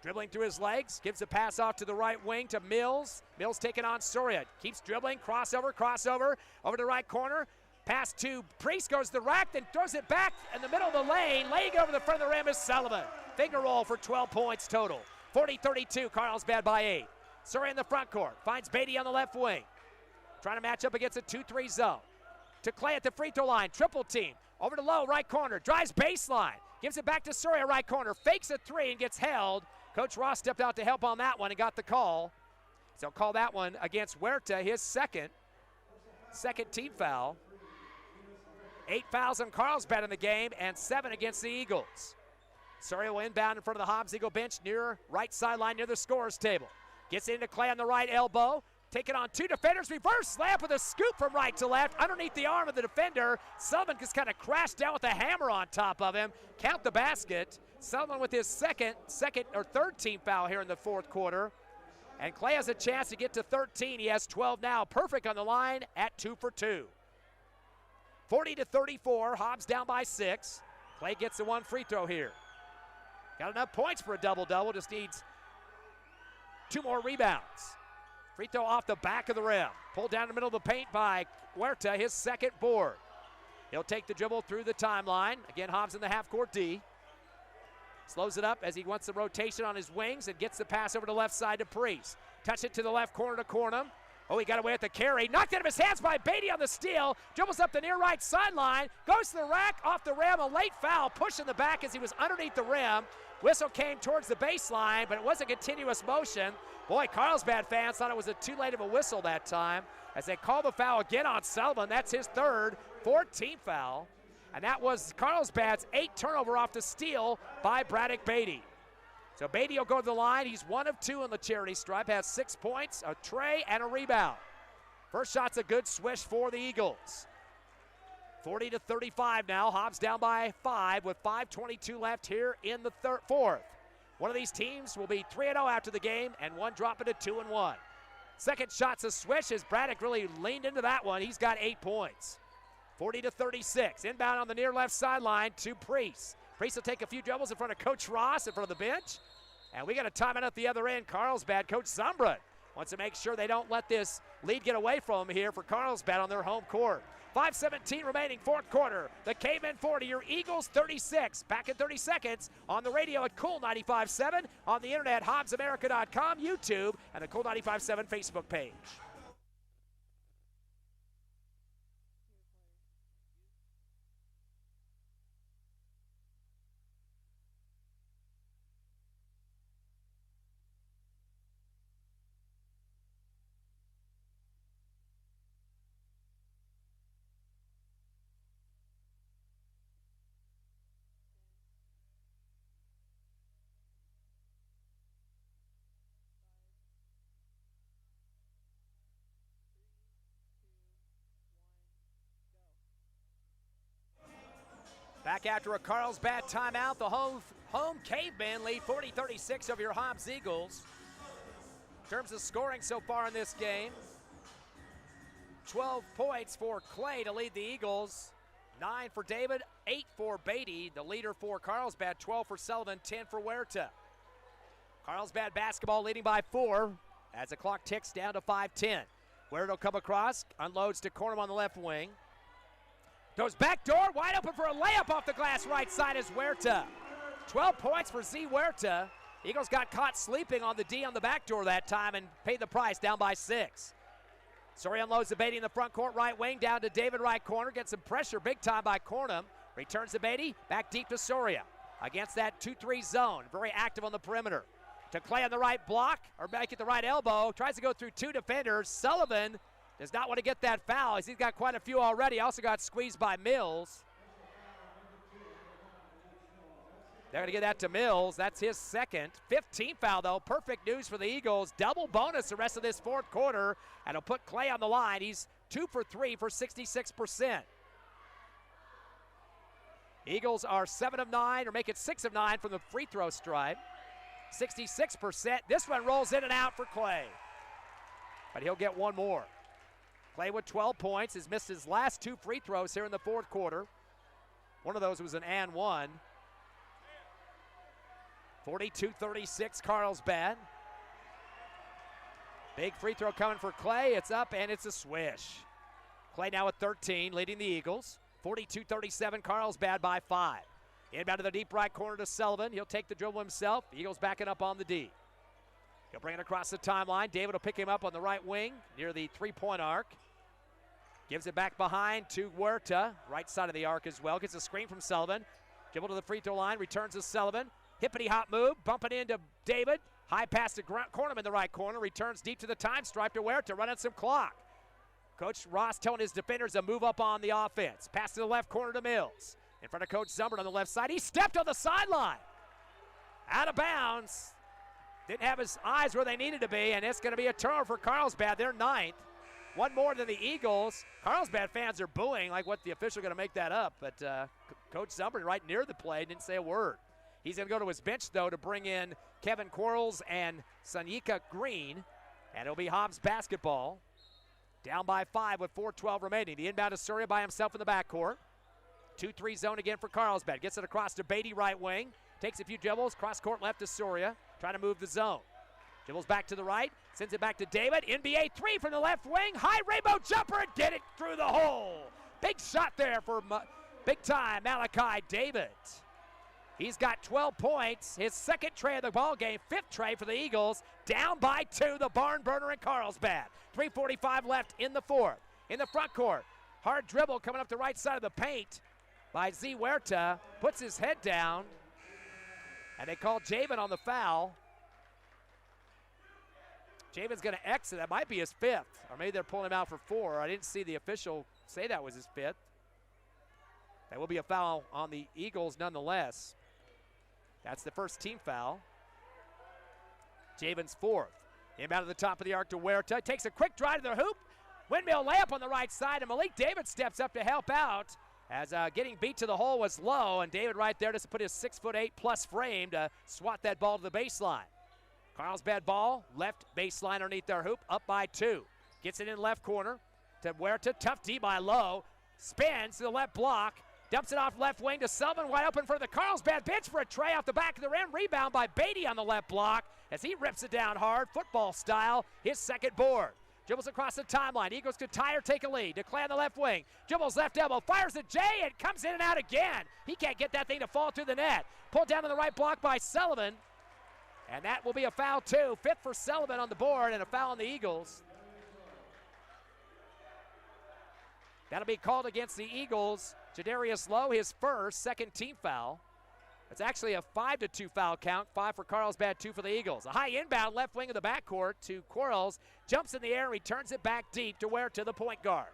Dribbling through his legs, gives a pass off to the right wing to Mills. Mills taking on Soria. Keeps dribbling, crossover, over to the right corner. Pass to Priest, goes to the rack, then throws it back in the middle of the lane. Laying over the front of the rim is Sullivan. Finger roll for 12 points total. 40-32, Carlsbad by 8. Soria in the front court, finds Beatty on the left wing. Trying to match up against a 2-3 zone. To Clay at the free throw line, triple team. Over to Lowe, right corner, drives baseline. Gives it back to Soria, right corner, fakes a 3 and gets held. Coach Ross stepped out to help on that one and got the call. So he'll call that one against Huerta, his second team foul. 8 fouls on Carlsbad in the game and 7 against the Eagles. Soria will inbound in front of the Hobbs Eagle bench near right sideline near the scorer's table. Gets into Clay on the right elbow. Take it on 2 defenders. Reverse layup with a scoop from right to left. Underneath the arm of the defender. Sullivan just kind of crashed down with a hammer on top of him. Count the basket. Sullivan with his second or third team foul here in the fourth quarter. And Clay has a chance to get to 13. He has 12 now. Perfect on the line at 2 for 2. 40-34. Hobbs down by 6. Clay gets the 1 free throw here. Got enough points for a double-double. Just needs 2 more rebounds. Free throw off the back of the rim. Pulled down the middle of the paint by Huerta, his second board. He'll take the dribble through the timeline. Again, Hobbs in the half-court D. Slows it up as he wants the rotation on his wings and gets the pass over to the left side to Priest. Touch it to the left corner to Cornum. Oh, he got away with the carry. Knocked out of his hands by Beatty on the steal. Dribbles up the near right sideline. Goes to the rack, off the rim. A late foul. Push in the back as he was underneath the rim. Whistle came towards the baseline, but it was a continuous motion. Boy, Carlsbad fans thought it was too late of a whistle that time as they call the foul again on Sullivan. That's his third, 14th foul. And that was Carlsbad's 8th turnover off the steal by Braddock Beatty. So Beatty will go to the line. He's 1 of 2 on the charity stripe, has 6 points, a tray, and a rebound. First shot's a good swish for the Eagles. 40-35 now. Hobbs down by 5 with 5:22 left here in the fourth. One of these teams will be 3-0 after the game, and one dropping to 2-1. Second shot's a swish as Braddock really leaned into that one. He's got 8 points. 40-36. Inbound on the near left sideline to Priest. Priest will take a few dribbles in front of Coach Ross in front of the bench. And we got a timeout at the other end. Carlsbad, Coach Zumbra wants to make sure they don't let this lead get away from them here for Carlsbad on their home court. 5:17 remaining, fourth quarter. The Cavemen 40, your Eagles 36. Back in 30 seconds on the radio at Cool 95.7, on the internet, HobbsAmerica.com, YouTube, and the Cool 95.7 Facebook page. Back after a Carlsbad timeout, the home Cavemen lead 40-36 over your Hobbs Eagles. In terms of scoring so far in this game, 12 points for Clay to lead the Eagles, 9 for David, 8 for Beatty. The leader for Carlsbad, 12 for Sullivan, 10 for Huerta. Carlsbad basketball leading by 4 as the clock ticks down to 5:10. Huerta will come across, unloads to Cornum on the left wing. Goes back door, wide open for a layup off the glass right side is Huerta. 12 points for Z Huerta. Eagles got caught sleeping on the D on the back door that time and paid the price, down by 6. Soria unloads the Beatty in the front court, right wing, down to David right corner. Gets some pressure big time by Cornum. Returns to Beatty, back deep to Soria. Against that 2-3 zone, very active on the perimeter. To Clay on the right block, or back at the right elbow. Tries to go through 2 defenders. Sullivan does not want to get that foul. He's got quite a few already. Also got squeezed by Mills. They're going to get that to Mills. That's his second. 15th foul, though. Perfect news for the Eagles. Double bonus the rest of this fourth quarter. And it'll put Clay on the line. He's 2 for 3 for 66%. Eagles are 7 of 9, or make it 6 of 9 from the free throw stripe. 66%. This one rolls in and out for Clay. But he'll get one more. Clay with 12 points, has missed his last 2 free throws here in the fourth quarter. One of those was an and one. 42-36 Carlsbad. Big free throw coming for Clay. It's up and it's a swish. Clay now with 13, leading the Eagles. 42-37 Carlsbad by 5. Inbound to the deep right corner to Sullivan. He'll take the dribble himself. Eagles backing up on the D. He'll bring it across the timeline. David will pick him up on the right wing near the three-point arc. Gives it back behind to Huerta, right side of the arc as well. Gets a screen from Sullivan. Dribble to the free throw line, returns to Sullivan. Hippity-hop move, bumping into David. High pass to Cornum in the right corner. Returns deep to the time stripe to Huerta, running some clock. Coach Ross telling his defenders to move up on the offense. Pass to the left corner to Mills. In front of Coach Zumbert on the left side. He stepped on the sideline. Out of bounds. Didn't have his eyes where they needed to be, and it's going to be a turnover for Carlsbad. They're 9th. One more than the Eagles. Carlsbad fans are booing like what the official going to make that up, but Coach Zumbert right near the play didn't say a word. He's going to go to his bench, though, to bring in Kevin Quarles and Sanyika Green, and it'll be Hobbs basketball. Down by 5 with 4:12 remaining. The inbound to Soria by himself in the backcourt. 2-3 zone again for Carlsbad. Gets it across to Beatty right wing. Takes a few dribbles. Cross court left to Soria. Trying to move the zone. Dribbles back to the right, sends it back to David. NBA three from the left wing. High rainbow jumper and get it through the hole. Big shot there for big time Malachi David. He's got 12 points, his second tray of the ball game, fifth tray for the Eagles. Down by 2, the barn burner in Carlsbad. 3:45 left in the fourth. In the front court, hard dribble coming up the right side of the paint by Z Huerta. Puts his head down, and they call Javen on the foul. Javen's going to exit. That might be his fifth, or maybe they're pulling him out for 4. I didn't see the official say that was his fifth. That will be a foul on the Eagles nonetheless. That's the first team foul. Javen's fourth. Inbound to the top of the arc to Huerta. Takes a quick drive to the hoop. Windmill layup on the right side, and Malik David steps up to help out as getting beat to the hole was low, and David right there just to put his 6'8+ frame to swat that ball to the baseline. Carlsbad ball, left baseline underneath their hoop, up by 2. Gets it in left corner to Huerta. Tough D by Lowe. Spins to the left block. Dumps it off left wing to Sullivan, wide open for the Carlsbad bench for a tray off the back of the rim. Rebound by Beatty on the left block as he rips it down hard, football style, his second board. Dribbles across the timeline. Eagles could tie or take a lead. DeClay on the left wing. Dribbles left elbow. Fires at Jay and comes in and out again. He can't get that thing to fall through the net. Pulled down on the right block by Sullivan. And that will be a foul too. Fifth for Sullivan on the board and a foul on the Eagles. That'll be called against the Eagles. Jadarius Lowe, his first, second team foul. It's actually a 5-2 foul count. 5 for Carlsbad, 2 for the Eagles. A high inbound left wing of the backcourt to Quarles. Jumps in the air and returns it back deep to Huerta, the point guard.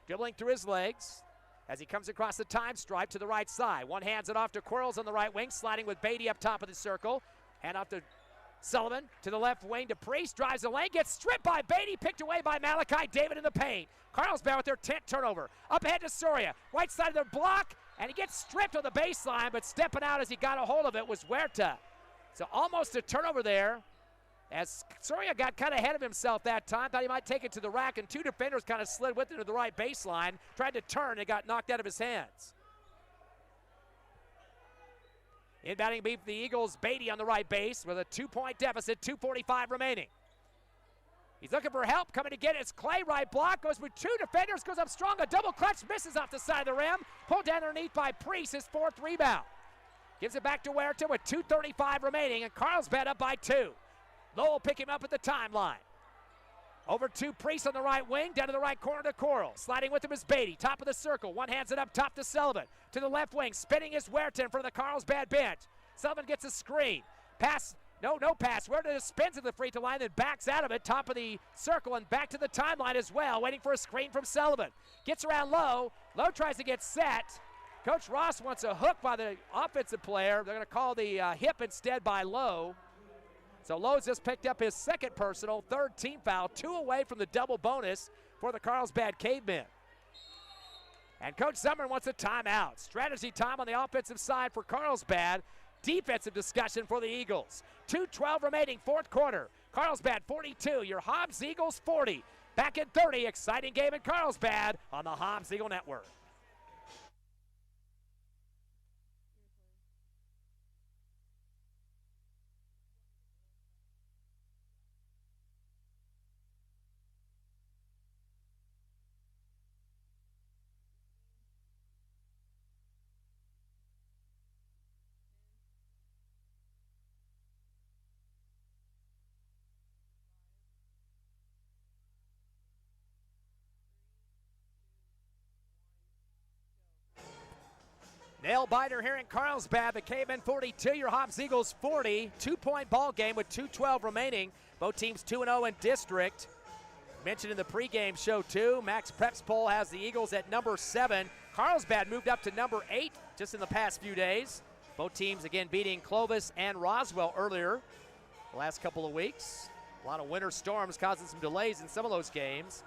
Dribbling through his legs as he comes across the time stripe to the right side. One hands it off to Quarles on the right wing, sliding with Beatty up top of the circle. Hand off to Sullivan to the left wing to Priest. Drives the lane, gets stripped by Beatty, picked away by Malachi David in the paint. Carlsbad with their 10th turnover. Up ahead to Soria. Right side of their block, and he gets stripped on the baseline, but stepping out as he got a hold of it was Huerta. So almost a turnover there as Soria got kind of ahead of himself that time. Thought he might take it to the rack, and 2 defenders kind of slid with it to the right baseline. Tried to turn and got knocked out of his hands. Inbounding beat the Eagles, Beatty on the right base with a 2-point deficit, 2:45 remaining. He's looking for help, coming to get it. It's Clay, right block, goes with 2 defenders, goes up strong, a double clutch, misses off the side of the rim. Pulled down underneath by Priest, his 4th rebound. Gives it back to Huerta with 2:35 remaining, and Carlsbad up by 2. Lowe will pick him up at the timeline. Over to Priest on the right wing, down to the right corner to Coral. Sliding with him is Beatty, top of the circle. One hands it up top to Sullivan. To the left wing, spinning is Huerta in front of the Carlsbad bench. Sullivan gets a screen. Pass, no pass. Huerta just spins at the free throw line, then backs out of it, top of the circle, and back to the timeline as well, waiting for a screen from Sullivan. Gets around Lowe. Lowe tries to get set. Coach Ross wants a hook by the offensive player. They're going to call the hip instead by Lowe. So Lowe's just picked up his second personal, 3rd team foul, 2 away from the double bonus for the Carlsbad Cavemen. And Coach Summer wants a timeout. Strategy time on the offensive side for Carlsbad. Defensive discussion for the Eagles. 2:12 remaining, 4th quarter. Carlsbad 42, your Hobbs Eagles 40. Back in 30, exciting game in Carlsbad on the Hobbs Eagle Network. Nail biter here in Carlsbad. The Cavemen 42, your Hobbs Eagles 40. 2-point ball game with 2:12 remaining. Both teams 2-0 in district. Mentioned in the pregame show too, Max Preps poll has the Eagles at number 7. Carlsbad moved up to number 8 just in the past few days. Both teams again beating Clovis and Roswell earlier the last couple of weeks. A lot of winter storms causing some delays in some of those games.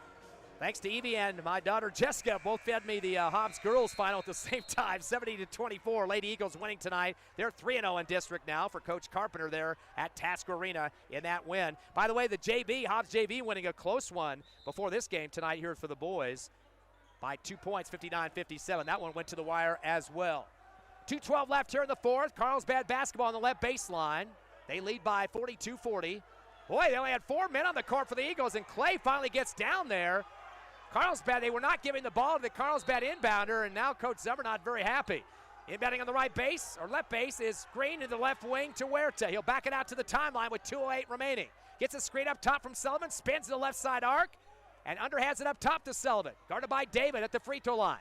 Thanks to Evie and my daughter Jessica, both fed me the Hobbs girls final at the same time, 70-24. Lady Eagles winning tonight. They're 3-0 in district now for Coach Carpenter there at Tasker Arena in that win. By the way, the JV, Hobbs JV winning a close one before this game tonight here for the boys by 2 points, 59-57. That one went to the wire as well. 2:12 left here in the 4th. Carlsbad basketball on the left baseline. They lead by 42-40. Boy, they only had 4 men on the court for the Eagles, and Clay finally gets down there. Carlsbad, they were not giving the ball to the Carlsbad inbounder, and now Coach Zummer not very happy. Inbounding on the right base, or left base, is Green to the left wing to Huerta. He'll back it out to the timeline with 2:08 remaining. Gets a screen up top from Sullivan, spins to the left side arc, and underhands it up top to Sullivan. Guarded by David at the free throw line.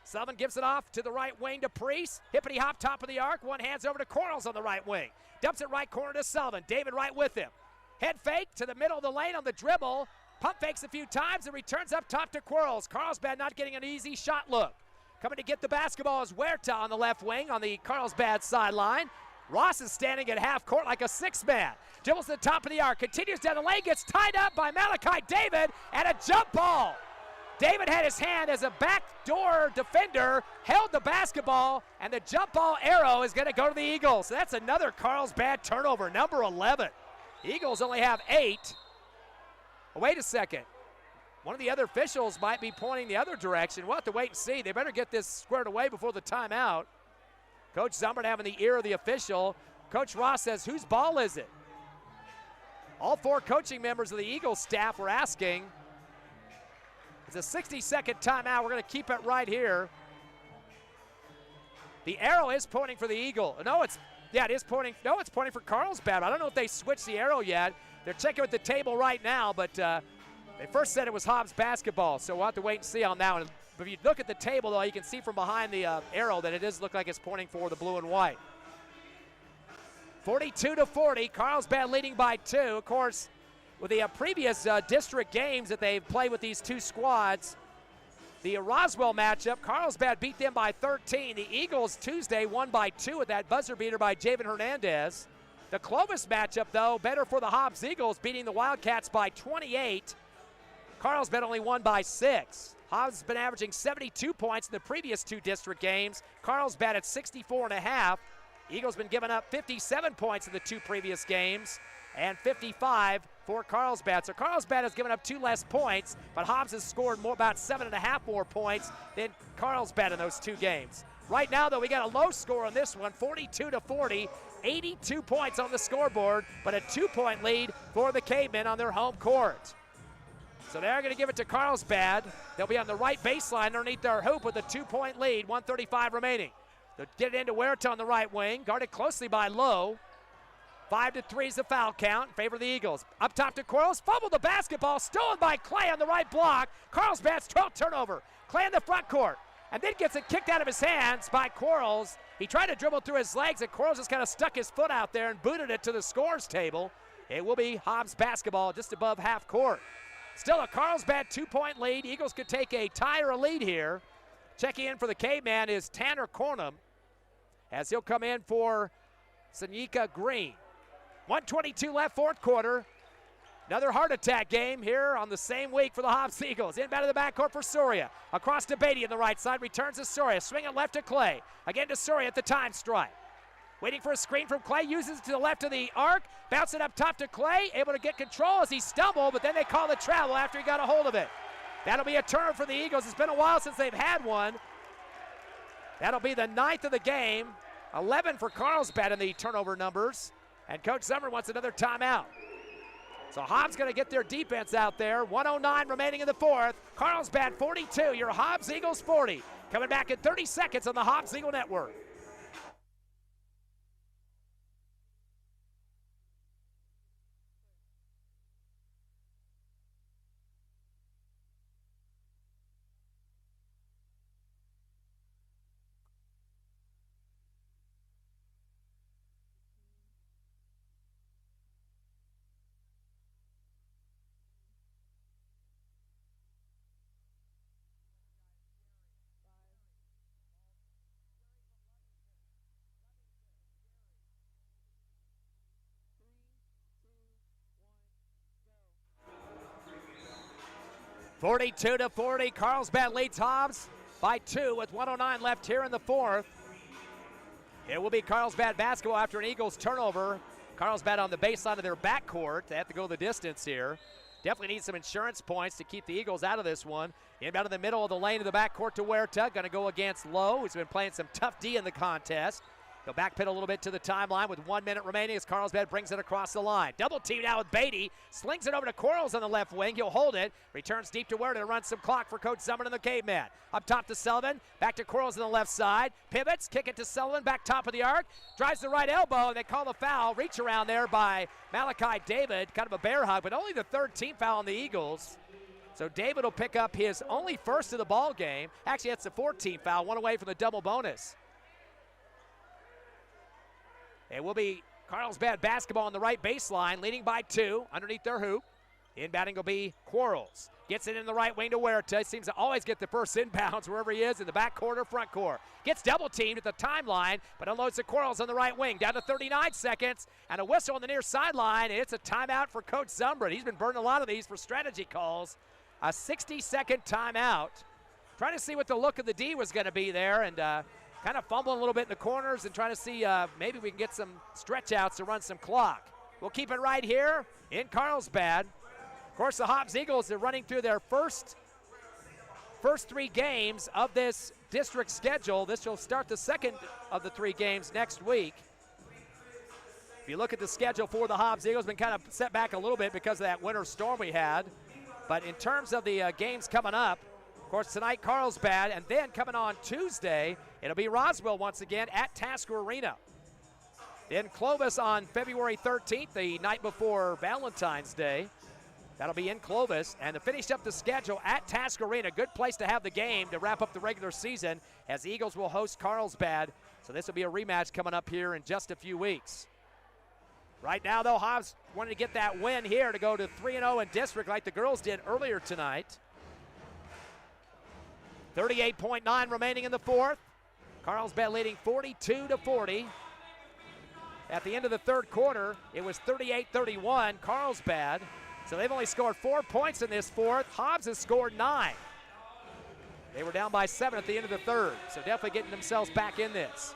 Sullivan gives it off to the right wing to Priest. Hippity hop top of the arc, one hands over to Quarles on the right wing. Dumps it right corner to Sullivan. David right with him. Head fake to the middle of the lane on the dribble. Pump fakes a few times and returns up top to Quarles. Carlsbad not getting an easy shot look. Coming to get the basketball is Huerta on the left wing on the Carlsbad sideline. Ross is standing at half court like a six-man. Dribbles to the top of the arc, continues down the lane, gets tied up by Malachi David, and a jump ball. David had his hand as a backdoor defender, held the basketball, and the jump ball arrow is going to go to the Eagles. So that's another Carlsbad turnover, number 11. Eagles only have 8. Oh, wait a second. One of the other officials might be pointing the other direction. We'll have to wait and see. They better get this squared away before the timeout. Coach Zumbert having the ear of the official. Coach Ross says, whose ball is it? All 4 coaching members of the Eagles staff were asking. It's a 60-second timeout. We're going to keep it right here. The arrow is pointing for the Eagle. No, it is pointing. No, it's pointing for Carlsbad. I don't know if they switched the arrow yet. They're checking with the table right now, but they first said it was Hobbs basketball, so we'll have to wait and see on that one. But if you look at the table, though, you can see from behind the arrow that it does look like it's pointing for the blue and white. 42-40, Carlsbad leading by 2. Of course, with the previous district games that they've played with these 2 squads, the Roswell matchup, Carlsbad beat them by 13. The Eagles Tuesday won by 2 with that buzzer beater by Javen Hernandez. The Clovis matchup, though, better for the Hobbs Eagles, beating the Wildcats by 28. Carlsbad only won by 6. Hobbs has been averaging 72 points in the previous 2 district games. Carlsbad at 64.5. Eagles been giving up 57 points in the 2 previous games and 55 for Carlsbad. So Carlsbad has given up 2 less points, but Hobbs has scored about 7.5 more points than Carlsbad in those 2 games. Right now, though, we got a low score on this one, 42-40, 82 points on the scoreboard, but a 2-point lead for the Cavemen on their home court. So they're going to give it to Carlsbad. They'll be on the right baseline underneath their hoop with a 2-point lead, 1:35 remaining. They'll get it into Huerta on the right wing, guarded closely by Lowe. 5-3 is the foul count in favor of the Eagles. Up top to Quarles, fumbled the basketball, stolen by Clay on the right block. Carlsbad's 12th turnover. Clay in the front court, and then gets it kicked out of his hands by Quarles. He tried to dribble through his legs, and Quarles just kind of stuck his foot out there and booted it to the scores table. It will be Hobbs basketball just above half court. Still a Carlsbad 2-point lead. Eagles could take a tie or a lead here. Checking in for the Caveman is Tanner Cornum, as he'll come in for Sanyika Green. 1:22 left, 4th quarter. Another heart attack game here on the same week for the Hobbs Eagles. Inbound to the backcourt for Soria. Across to Beatty on the right side, returns to Soria. Swing it left to Clay. Again to Soria at the time strike. Waiting for a screen from Clay, uses it to the left of the arc. Bounce it up top to Clay, able to get control as he stumbled, but then they call the travel after he got a hold of it. That'll be a turnover for the Eagles. It's been a while since they've had one. That'll be the 9th of the game. 11 for Carlsbad in the turnover numbers. And Coach Zummer wants another timeout. So Hobbs going to get their defense out there. 1:09 remaining in the 4th. Carlsbad 42, your Hobbs Eagles 40. Coming back in 30 seconds on the Hobbs Eagle Network. (42-40), Carlsbad leads Hobbs by 2 with 1:09 left here in the 4th. It will be Carlsbad basketball after an Eagles turnover. Carlsbad on the baseline of their backcourt. They have to go the distance here. Definitely need some insurance points to keep the Eagles out of this one. Inbound in the middle of the lane of the backcourt to Huerta. Going to go against Lowe, who's been playing some tough D in the contest. He'll backpedal a little bit to the timeline with 1 minute remaining as Carlsbad brings it across the line. Double team now with Beatty. Slings it over to Quarles on the left wing. He'll hold it. Returns deep to Ware to run some clock for Coach Summer and the Cavemen. Up top to Sullivan. Back to Quarles on the left side. Pivots. Kick it to Sullivan. Back top of the arc. Drives the right elbow. And they call the foul. Reach around there by Malachi David. Kind of a bear hug, but only the third team foul on the Eagles. So David will pick up his only first of the ball game. Actually, that's the 14th foul. One away from the double bonus. It will be Carlsbad basketball on the right baseline, leading by 2 underneath their hoop. Inbounding will be Quarles. Gets it in the right wing to Huerta. Seems to always get the first inbounds wherever he is in the back court or front court. Gets double teamed at the timeline, but unloads the Quarles on the right wing. Down to 39 seconds, and a whistle on the near sideline, and it's a timeout for Coach Zumbert. He's been burning a lot of these for strategy calls. A 60-second timeout. Trying to see what the look of the D was going to be there, and kind of fumbling a little bit in the corners and trying to see maybe we can get some stretch outs to run some clock. We'll keep it right here in Carlsbad. Of course, the Hobbs Eagles are running through their first 3 games of this district schedule. This will start the second of the 3 games next week. If you look at the schedule for the Hobbs Eagles, been kind of set back a little bit because of that winter storm we had. But in terms of the games coming up, of course, tonight Carlsbad, and then coming on Tuesday, it'll be Roswell once again at Tasker Arena. Then Clovis on February 13th, the night before Valentine's Day. That'll be in Clovis. And to finish up the schedule at Tasker Arena, good place to have the game to wrap up the regular season as the Eagles will host Carlsbad. So this will be a rematch coming up here in just a few weeks. Right now, though, Hobbs wanted to get that win here to go to 3-0 in district like the girls did earlier tonight. 38.9 remaining in the fourth. Carlsbad leading 42-40. At the end of the third quarter, it was 38-31 Carlsbad. So they've only scored 4 points in this fourth. Hobbs has scored 9. They were down by 7 at the end of the third, so definitely getting themselves back in this.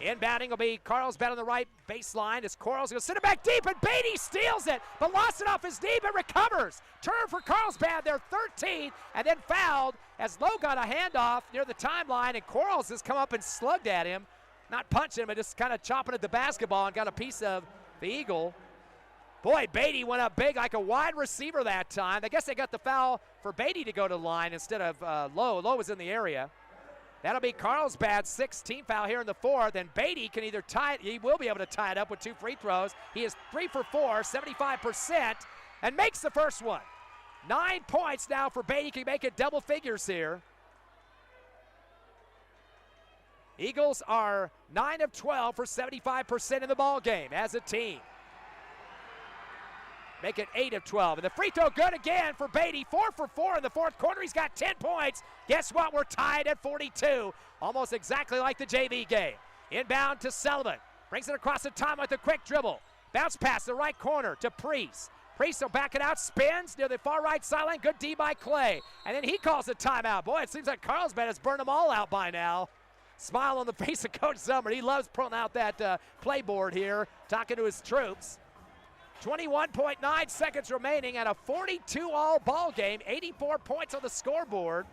Inbounding will be Carlsbad on the right baseline as Quarles going to send it back deep, and Beatty steals it, but lost it off his knee, but recovers. Turn for Carlsbad, they're 13, and then fouled as Lowe got a handoff near the timeline, and Quarles has come up and slugged at him. Not punching him, but just kind of chopping at the basketball and got a piece of the Eagle. Boy, Beatty went up big like a wide receiver that time. I guess they got the foul for Beatty to go to the line instead of Lowe. Lowe was in the area. That'll be Carlsbad's 16th foul here in the fourth, and Beatty can either tie it, he will be able to tie it up with 2 free throws. He is 3 for 4, 75%, and makes the first one. 9 points now for Beatty, can make it double figures here. Eagles are 9 of 12 for 75% in the ball game as a team. Make it 8 of 12. And the free throw good again for Beatty. 4 for 4 in the fourth quarter. He's got 10 points. Guess what? We're tied at 42. Almost exactly like the JV game. Inbound to Sullivan. Brings it across the time with a quick dribble. Bounce pass the right corner to Priest. Priest will back it out. Spins near the far right sideline. Good D by Clay. And then he calls a timeout. Boy, it seems like Carlsbad has burned them all out by now. Smile on the face of Coach Zumbert. He loves pulling out that playboard here, talking to his troops. 21.9 seconds remaining and a 42-all ball game. 84 points on the scoreboard.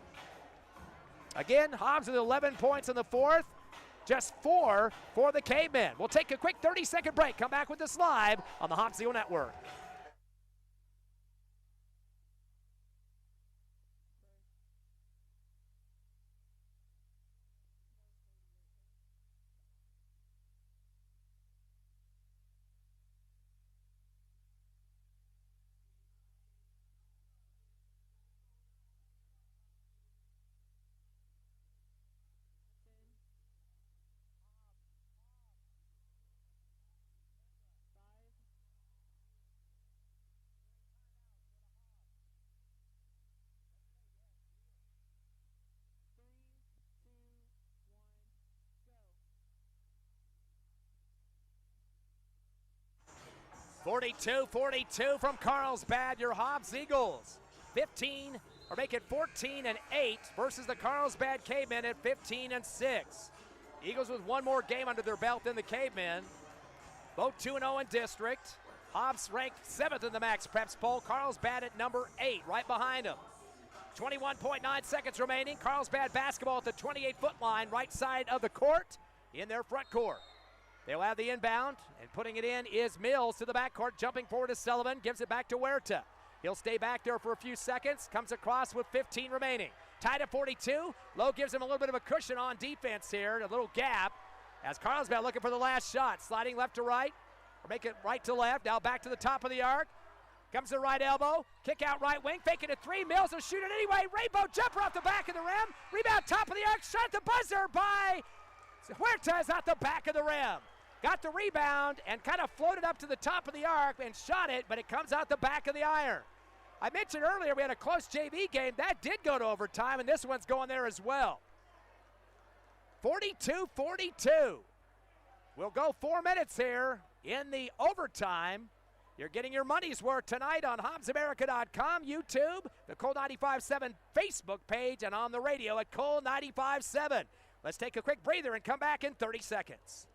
Again, Hobbs with 11 points in the fourth. Just 4 for the Cavemen. We'll take a quick 30-second break. Come back with this live on the Hobbs Eagle Network. .42 from Carlsbad, your Hobbs Eagles. 15, or make it 14-8 versus the Carlsbad Cavemen at 15-6. Eagles with one more game under their belt than the Cavemen. Both 2-0 in district. Hobbs ranked 7th in the Max Preps poll. Carlsbad at number 8, right behind them. 21.9 seconds remaining. Carlsbad basketball at the 28-foot line, right side of the court in their front court. They'll have the inbound, and putting it in is Mills to the backcourt, jumping forward to Sullivan, gives it back to Huerta. He'll stay back there for a few seconds, comes across with 15 remaining. Tied at 42. Lowe gives him a little bit of a cushion on defense here, a little gap, as Carlsbad looking for the last shot. Sliding left to right, or make it right to left. Now back to the top of the arc. Comes the right elbow, kick out right wing, faking a three. Mills will shoot it anyway. Rainbow jumper off the back of the rim. Rebound top of the arc, shot at the buzzer by Huerta is at the back of the rim. Got the rebound and kind of floated up to the top of the arc and shot it, but it comes out the back of the iron. I mentioned earlier we had a close JV game. That did go to overtime, and this one's going there as well. 42-42. We'll go 4 minutes here in the overtime. You're getting your money's worth tonight on HobbsAmerica.com, YouTube, the Cold 95.7 Facebook page, and on the radio at Cold 95.7. Let's take a quick breather and come back in 30 seconds.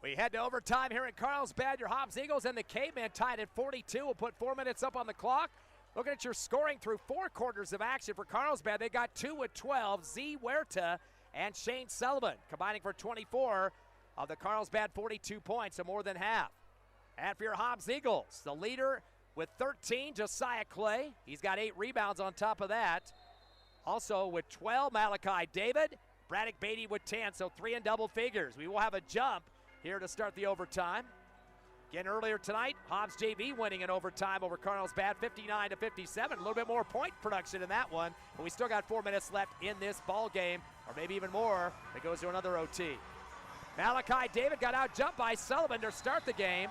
We head to overtime here in Carlsbad. Your Hobbs Eagles and the Cavemen tied at 42. We'll put 4 minutes up on the clock. Looking at your scoring through 4 quarters of action for Carlsbad. They got 2 with 12. Z. Huerta and Shane Sullivan combining for 24 of the Carlsbad 42 points, so more than half. And for your Hobbs Eagles, the leader with 13, Josiah Clay. He's got 8 rebounds on top of that. Also with 12, Malachi David. Braddock Beatty with 10, so 3 in double figures. We will have a jump here to start the overtime. Again, earlier tonight, Hobbs JV winning in overtime over Carlsbad, 59-57. A little bit more point production in that one, but we still got 4 minutes left in this ball game, or maybe even more. It goes to another OT. Malachi David got out jumped by Sullivan to start the game,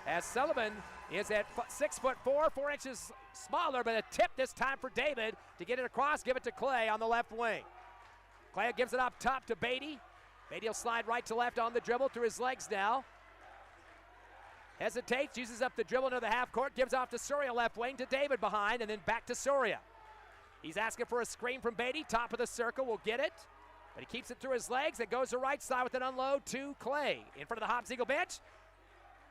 as Sullivan is at 6'4", 4 inches smaller, but a tip this time for David to get it across, give it to Clay on the left wing. Clay gives it up top to Beatty. Beatty will slide right to left on the dribble through his legs now. Hesitates, uses up the dribble into the half court, gives off to Soria left wing to David behind, and then back to Soria. He's asking for a screen from Beatty, top of the circle, will get it. But he keeps it through his legs. It goes to right side with an unload to Clay. In front of the Hobbs Eagle bench.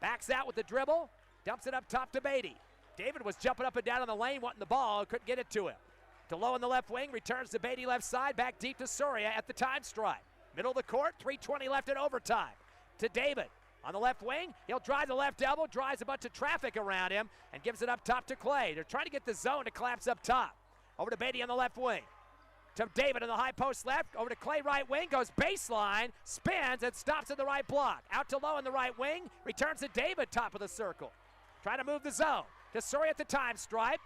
Backs out with the dribble, dumps it up top to Beatty. David was jumping up and down on the lane, wanting the ball, couldn't get it to him. To Lowe on the left wing, returns to Beatty left side, back deep to Soria at the time stripe. Middle of the court, 3:20 left in overtime. To David on the left wing. He'll drive the left elbow, drives a bunch of traffic around him, and gives it up top to Clay. They're trying to get the zone to collapse up top. Over to Beatty on the left wing. To David on the high post left. Over to Clay right wing, goes baseline, spins, and stops at the right block. Out to Lowe on the right wing, returns to David top of the circle. Trying to move the zone. To Soria at the time stripe.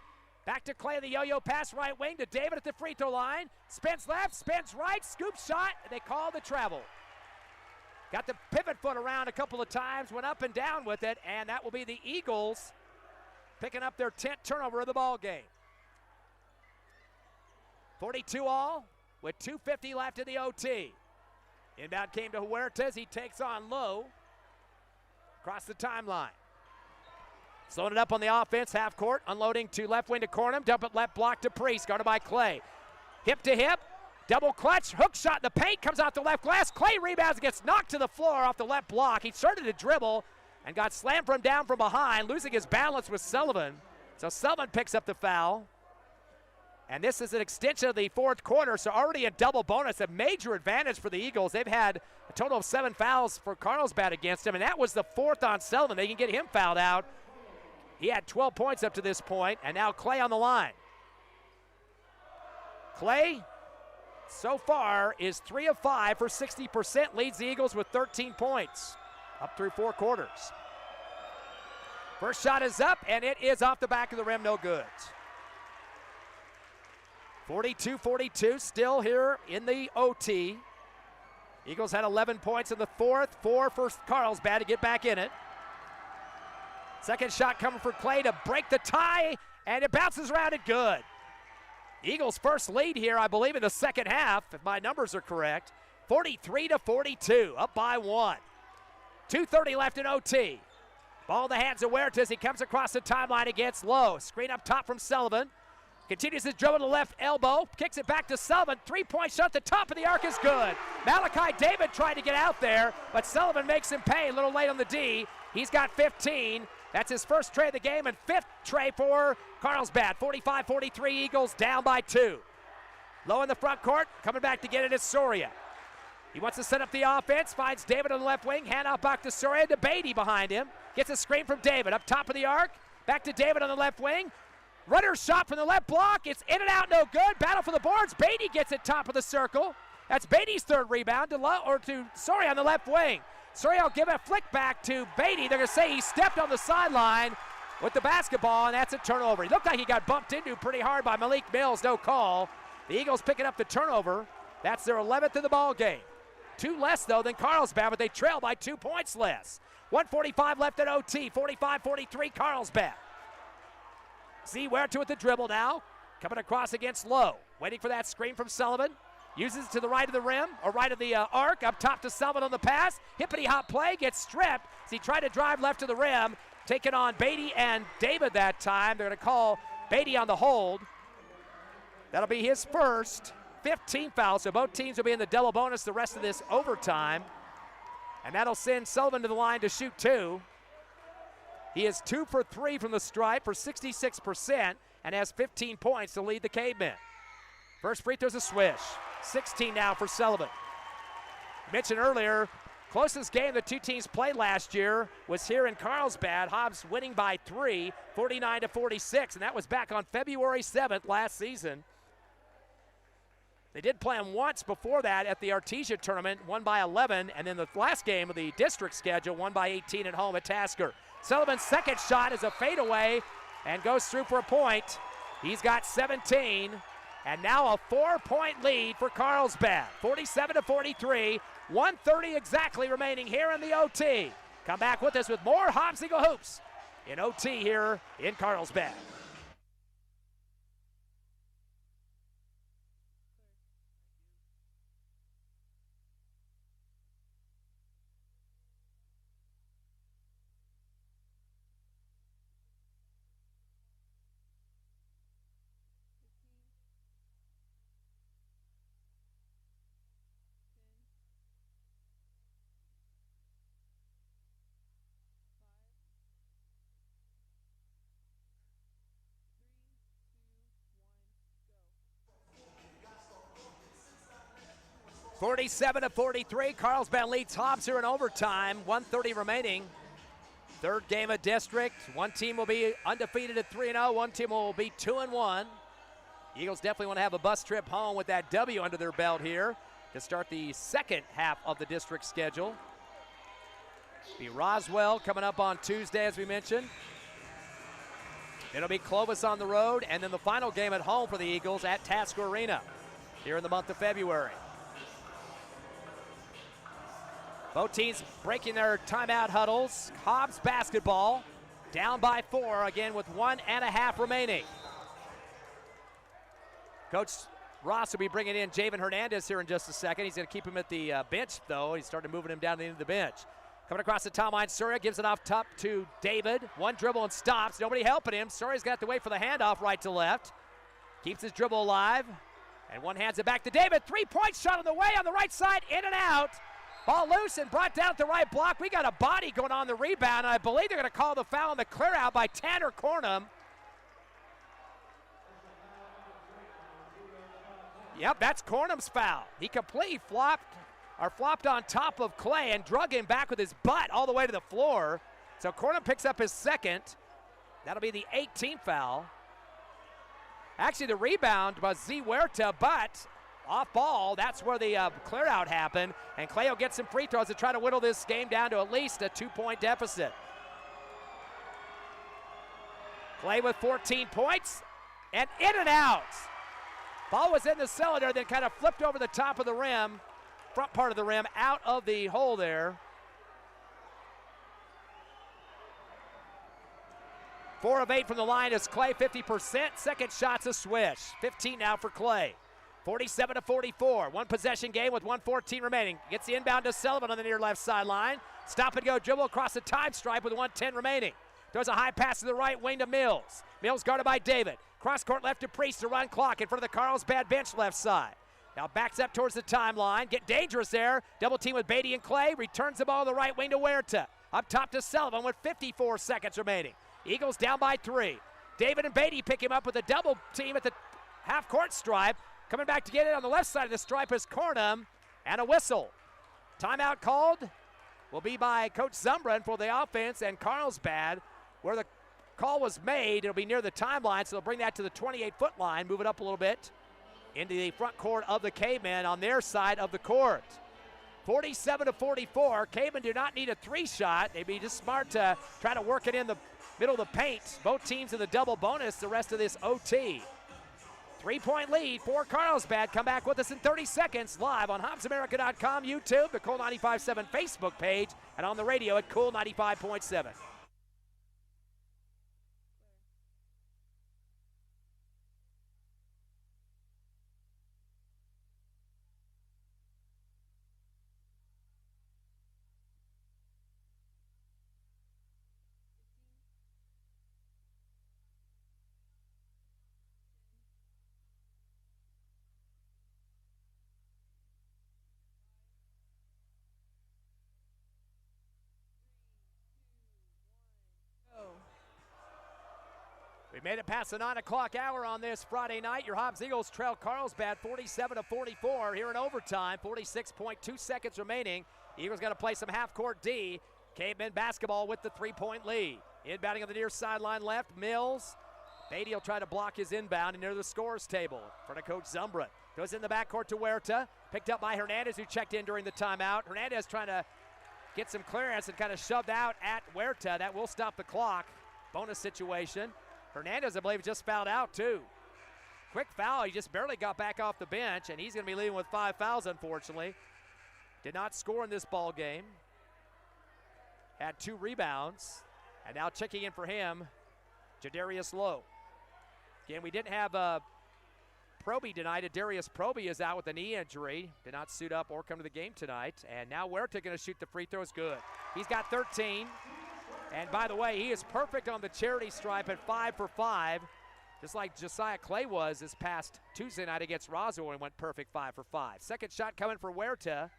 Back to Clay, the yo-yo pass right wing to David at the free throw line. Spins left, spins right, scoop shot, and they call the travel. Got the pivot foot around a couple of times, went up and down with it, and that will be the Eagles picking up their 10th turnover of the ball game. 42 all with 2:50 left in the OT. Inbound came to Huerta as he takes on Lowe across the timeline. Slowing it up on the offense, half court, unloading to left wing to Cornum, dump it left block to Priest, guarded by Clay. Hip to hip, double clutch, hook shot in the paint, comes out the left glass. Clay rebounds, gets knocked to the floor off the left block. He started to dribble and got slammed from down from behind, losing his balance with Sullivan. So Sullivan picks up the foul. And this is an extension of the 4th quarter, so already a double bonus, a major advantage for the Eagles. They've had a total of 7 fouls for Carlsbad against him, and that was the 4th on Sullivan. They can get him fouled out. He had 12 points up to this point, and now Clay on the line. Clay, so far, is 3 of 5 for 60%, leads the Eagles with 13 points, up through 4 quarters. First shot is up, and it is off the back of the rim, no good. 42-42, still here in the OT. Eagles had 11 points in the 4th, 4 for Carlsbad to get back in it. Second shot coming for Clay to break the tie, and it bounces around it good. Eagles' first lead here, I believe, in the second half, if my numbers are correct. 43-42, up by 1. 2:30 left in OT. Ball in the hands of Huertas. He comes across the timeline against Lowe. Screen up top from Sullivan. Continues his dribble to the left elbow. Kicks it back to Sullivan. Three-point shot at the top of the arc is good. Malachi David tried to get out there, but Sullivan makes him pay a little late on the D. He's got 15. That's his first tray of the game and fifth tray for Carlsbad. 45-43, Eagles down by 2. Low in the front court, coming back to get it is Soria. He wants to set up the offense, finds David on the left wing, hand off back to Soria, to Beatty behind him. Gets a screen from David, up top of the arc, back to David on the left wing. Runner shot from the left block, it's in and out, no good. Battle for the boards, Beatty gets it top of the circle. That's Beatty's third rebound to Soria on the left wing. Soria will give a flick back to Beatty. They're going to say he stepped on the sideline with the basketball, and that's a turnover. He looked like he got bumped into pretty hard by Malik Mills, no call. The Eagles picking up the turnover. That's their 11th in the ball game. 2 less, though, than Carlsbad, but they trail by 2 points less. 1:45 left at OT, 45-43 Carlsbad. Huertas with the dribble now, coming across against Lowe. Waiting for that screen from Sullivan. Uses it to the right of the rim, or right of the arc, up top to Sullivan on the pass. Hippity-hop play, gets stripped as he tried to drive left to the rim. Taking on Beatty and David that time. They're going to call Beatty on the hold. That'll be his first 15 foul, so both teams will be in the double bonus the rest of this overtime. And that'll send Sullivan to the line to shoot 2. He is 2 for 3 from the stripe for 66% and has 15 points to lead the Cavemen. First free throw's a swish. 16 now for Sullivan. Mentioned earlier, closest game the two teams played last year was here in Carlsbad. Hobbs winning by 3, 49-46, and that was back on February 7th last season. They did play them once before that at the Artesia tournament, won by 11, and then the last game of the district schedule, won by 18 at home at Tasker. Sullivan's second shot is a fadeaway and goes through for a point. He's got 17, and now a 4-point lead for Carlsbad. 47-43, 1:30 exactly remaining here in the OT. Come back with us with more Hobbs Eagle Hoops in OT here in Carlsbad. (47-43), Carlsbad leads Hobbs here in overtime. 1:30 remaining. Third game of district. One team will be undefeated at 3-0. One team will be 2-1. Eagles definitely want to have a bus trip home with that W under their belt here to start the second half of the district schedule. Be Roswell coming up on Tuesday, as we mentioned. It'll be Clovis on the road, and then the final game at home for the Eagles at Tasker Arena here in the month of February. Both teams breaking their timeout huddles. Hobbs basketball down by 4, again with 1.5 remaining. Coach Ross will be bringing in Javen Hernandez here in just a second. He's going to keep him at the bench, though. He's starting moving him down to the end of the bench. Coming across the timeline, Soria gives it off top to David. One dribble and stops. Nobody helping him. Soria's got to wait for the handoff right to left. Keeps his dribble alive. And one hands it back to David. 3-point shot on the way on the right side, in and out. Ball loose and brought down at the right block. We got a body going on the rebound. I believe they're going to call the foul on the clear out by Tanner Cornum. Yep, that's Cornum's foul. He completely flopped on top of Clay and drug him back with his butt all the way to the floor. So Cornum picks up his second. That'll be the 18th foul. Actually, the rebound was Huertas, but off ball, that's where the clear out happened, and Clay will get some free throws to try to whittle this game down to at least a 2-point deficit. Clay with 14 points, and in and out. Ball was in the cylinder, then kind of flipped over the top of the rim, front part of the rim, out of the hole there. 4 of 8 from the line is Clay, 50%. Second shot's a swish. 15 now for Clay. 47-44. One possession game with 1:14 remaining. Gets the inbound to Sullivan on the near left sideline. Stop and go dribble across the time stripe with 1:10 remaining. Throws a high pass to the right wing to Mills. Mills guarded by David. Cross court left to Priest to run clock in front of the Carlsbad bench left side. Now backs up towards the timeline. Get dangerous there. Double team with Beatty and Clay. Returns the ball to the right wing to Huerta. Up top to Sullivan with 54 seconds remaining. Eagles down by 3. David and Beatty pick him up with a double team at the half-court stripe. Coming back to get it on the left side of the stripe is Cornum, and a whistle. Timeout called will be by Coach Zumbran for the offense, and Carlsbad, where the call was made, it'll be near the timeline, so they'll bring that to the 28-foot line, move it up a little bit into the front court of the Cavemen on their side of the court. 47-44. Cavemen do not need a 3-shot. They'd be just smart to try to work it in the middle of the paint. Both teams in the double bonus the rest of this OT. 3-point lead for Carlsbad. Come back with us in 30 seconds live on HobbsAmerica.com, YouTube, the Cool 95.7 Facebook page, and on the radio at Cool 95.7. We made it past the 9 o'clock hour on this Friday night. Your Hobbs Eagles trail Carlsbad 47-44 here in overtime. 46.2 seconds remaining. Eagles got to play some half-court D. Cavemen basketball with the 3-point lead. Inbounding on the near sideline left, Mills. Beatty will try to block his inbound and near the scores table in front of Coach Zumbran. Goes in the backcourt to Huerta. Picked up by Hernandez, who checked in during the timeout. Hernandez trying to get some clearance and kind of shoved out at Huerta. That will stop the clock. Bonus situation. Hernandez, I believe, just fouled out, too. Quick foul. He just barely got back off the bench, and he's going to be leaving with 5 fouls, unfortunately. Did not score in this ball game. Had 2 rebounds. And now checking in for him, Jadarius Lowe. Again, we didn't have Proby tonight. Darius Proby is out with a knee injury. Did not suit up or come to the game tonight. And now Huerta going to shoot the free throws good. He's got 13. And by the way, he is perfect on the charity stripe at 5 for 5, just like Josiah Clay was this past Tuesday night against Roswell and went perfect 5 for 5. Second shot coming for Huerta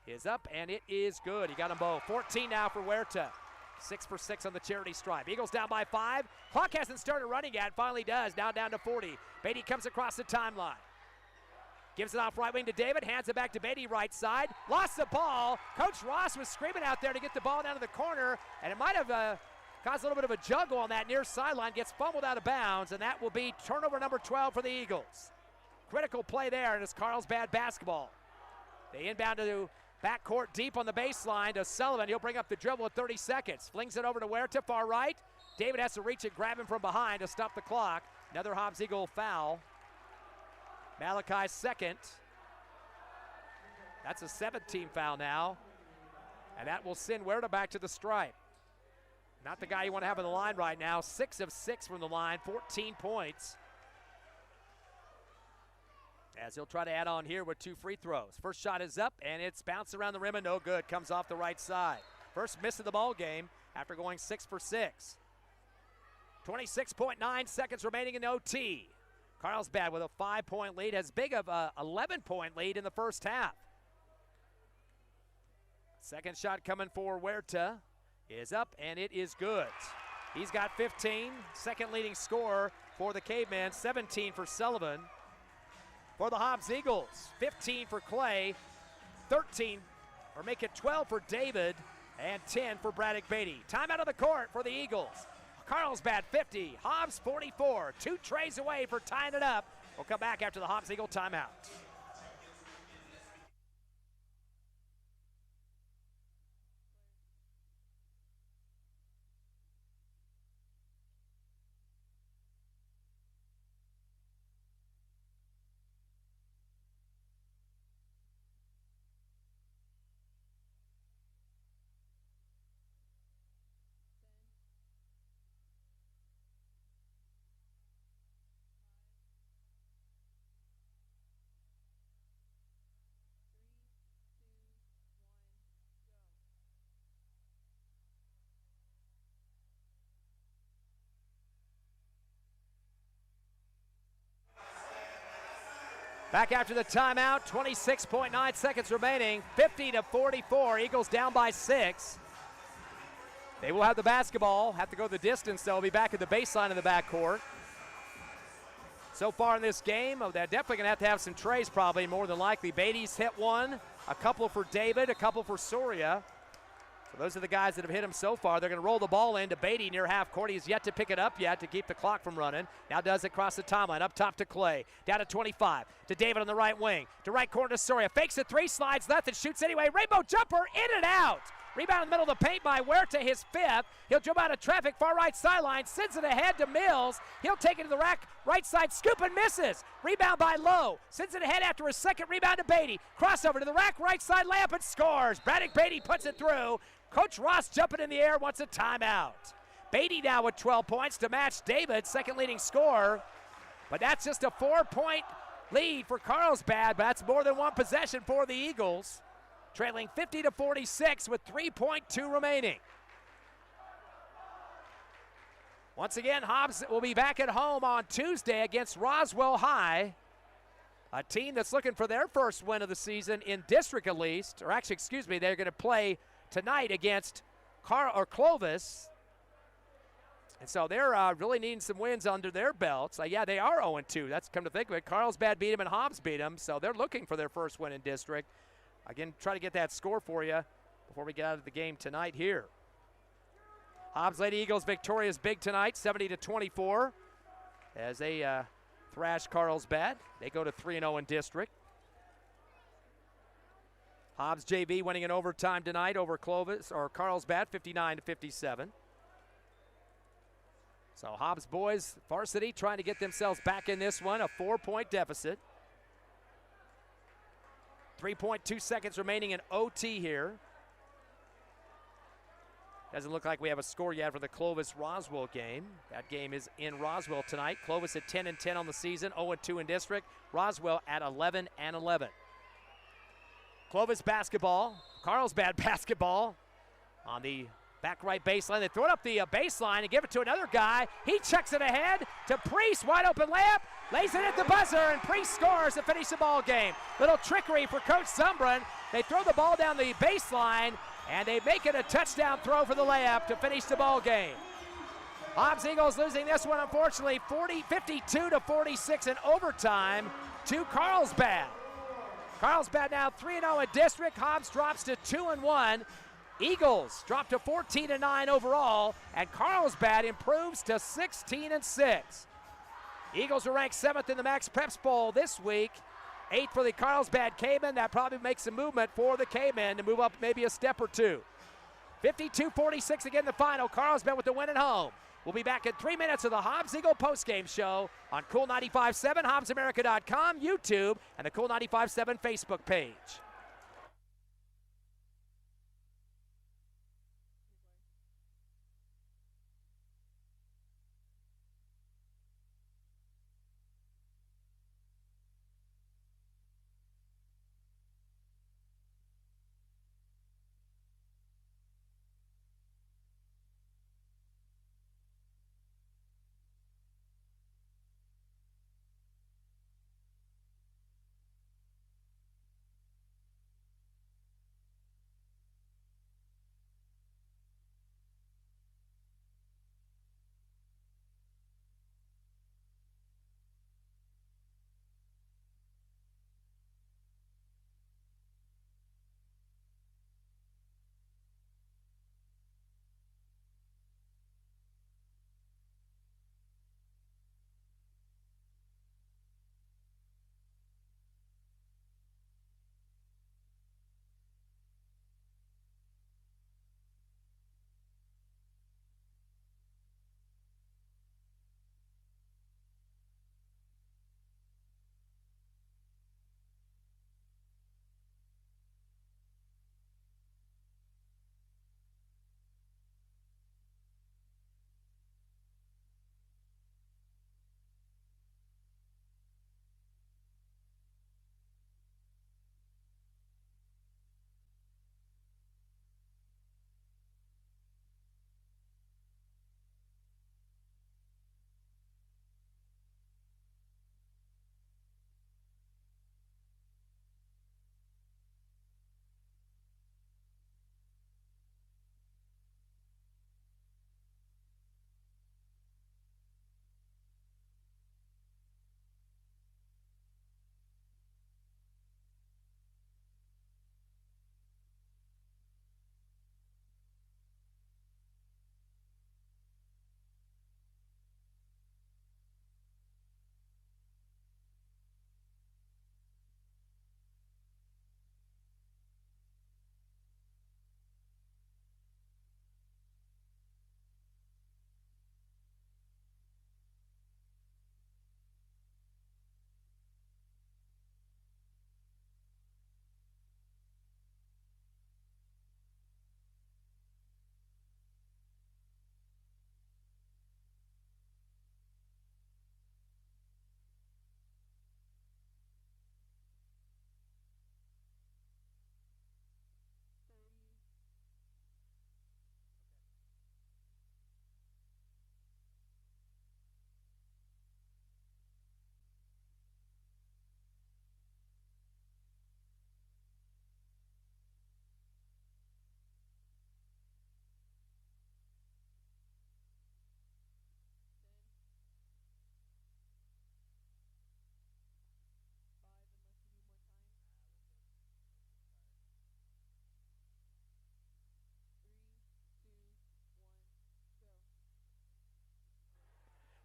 is up, and it is good. He got them both. 14 now for Huerta. 6 for 6 on the charity stripe. Eagles down by 5. Clock hasn't started running yet. Finally does. Now down to 40. Beatty comes across the timeline. Gives it off right wing to David, hands it back to Beatty right side. Lost the ball. Coach Ross was screaming out there to get the ball down to the corner, and it might have caused a little bit of a juggle on that near sideline. Gets fumbled out of bounds, and that will be turnover number 12 for the Eagles. Critical play there, and it's Carlsbad basketball. They inbound to backcourt deep on the baseline to Sullivan. He'll bring up the dribble with 30 seconds. Flings it over to Huerta, far right. David has to reach it, grab him from behind to stop the clock. Another Hobbs Eagle foul. Malachi's second. That's a 7-team foul now. And that will send Huerta back to the stripe. Not the guy you want to have on the line right now. 6 of 6 from the line, 14 points. As he'll try to add on here with 2 free throws. First shot is up, and it's bounced around the rim and no good. Comes off the right side. First miss of the ball game after going 6 for 6. 26.9 seconds remaining in OT. Carlsbad with a 5-point lead, as big of a 11-point lead in the first half. Second shot coming for Huerta is up, and it is good. He's got 15, second leading scorer for the Cavemen, 17 for Sullivan. For the Hobbs Eagles, 15 for Clay, 13, or make it 12 for David, and 10 for Braddock Beatty. Timeout of the court for the Eagles. Carlsbad 50, Hobbs 44. 2 trays away for tying it up. We'll come back after the Hobbs Eagle timeout. Back after the timeout, 26.9 seconds remaining, 50-44. Eagles down by 6. They will have the basketball, have to go the distance, though. Be back at the baseline of the backcourt. So far in this game, they're definitely going to have some trays probably, more than likely. Beatty's hit one, a couple for David, a couple for Soria. So those are the guys that have hit him so far. They're going to roll the ball into Beatty near half court. He's yet to pick it up yet to keep the clock from running. Now does it across the timeline, up top to Clay. Down to 25, to David on the right wing. To right corner to Soria. Fakes a three, slides left and shoots anyway. Rainbow jumper, in and out. Rebound in the middle of the paint by Huerta, his 5th. He'll jump out of traffic, far right sideline, sends it ahead to Mills. He'll take it to the rack, right side, scoop and misses. Rebound by Lowe, sends it ahead after a second rebound to Beatty. Crossover to the rack, right side layup and scores. Braddock Beatty puts it through. Coach Ross jumping in the air, wants a timeout. Beatty now with 12 points to match David, second leading scorer. But that's just a 4-point lead for Carlsbad, but that's more than one possession for the Eagles. Trailing 50-46 with 3.2 remaining. Once again, Hobbs will be back at home on Tuesday against Roswell High, a team that's looking for their first win of the season in district at least. Or actually, excuse me, they're going to play tonight against Clovis. And so they're really needing some wins under their belts. Yeah, they are 0-2. That's come to think of it. Carlsbad beat them and Hobbs beat them, so they're looking for their first win in district. Again, try to get that score for you before we get out of the game tonight here. Hobbs Lady Eagles victorious big tonight, 70-24, as they thrash Carlsbad. They go to 3-0 in district. Hobbs JV winning in overtime tonight over Carlsbad, 59-57. So Hobbs boys, varsity, trying to get themselves back in this one, a 4-point deficit. 3.2 seconds remaining in OT here. Doesn't look like we have a score yet for the Clovis-Roswell game. That game is in Roswell tonight. Clovis at 10-10 on the season, 0-2 in district. Roswell at 11-11. Clovis basketball, Carlsbad basketball on the back right baseline. They throw it up the baseline and give it to another guy. He checks it ahead to Priest, wide open layup. Lays it at the buzzer, and Priest scores to finish the ball game. Little trickery for Coach Zumbrin. They throw the ball down the baseline, and they make it a touchdown throw for the layup to finish the ball game. Hobbs Eagles losing this one, unfortunately, 52-46 in overtime to Carlsbad. Carlsbad now 3-0 in district. Hobbs drops to 2-1. Eagles drop to 14-9 overall, and Carlsbad improves to 16-6. Eagles are ranked 7th in the Max Preps Bowl this week. 8th for the Carlsbad Cavemen. That probably makes some movement for the Cavemen to move up maybe a step or two. 52-46 again the final. Carlsbad with the win at home. We'll be back in 3 minutes of the Hobbs Eagle postgame show on Cool 95.7, HobbsAmerica.com, YouTube, and the Cool 95.7 Facebook page.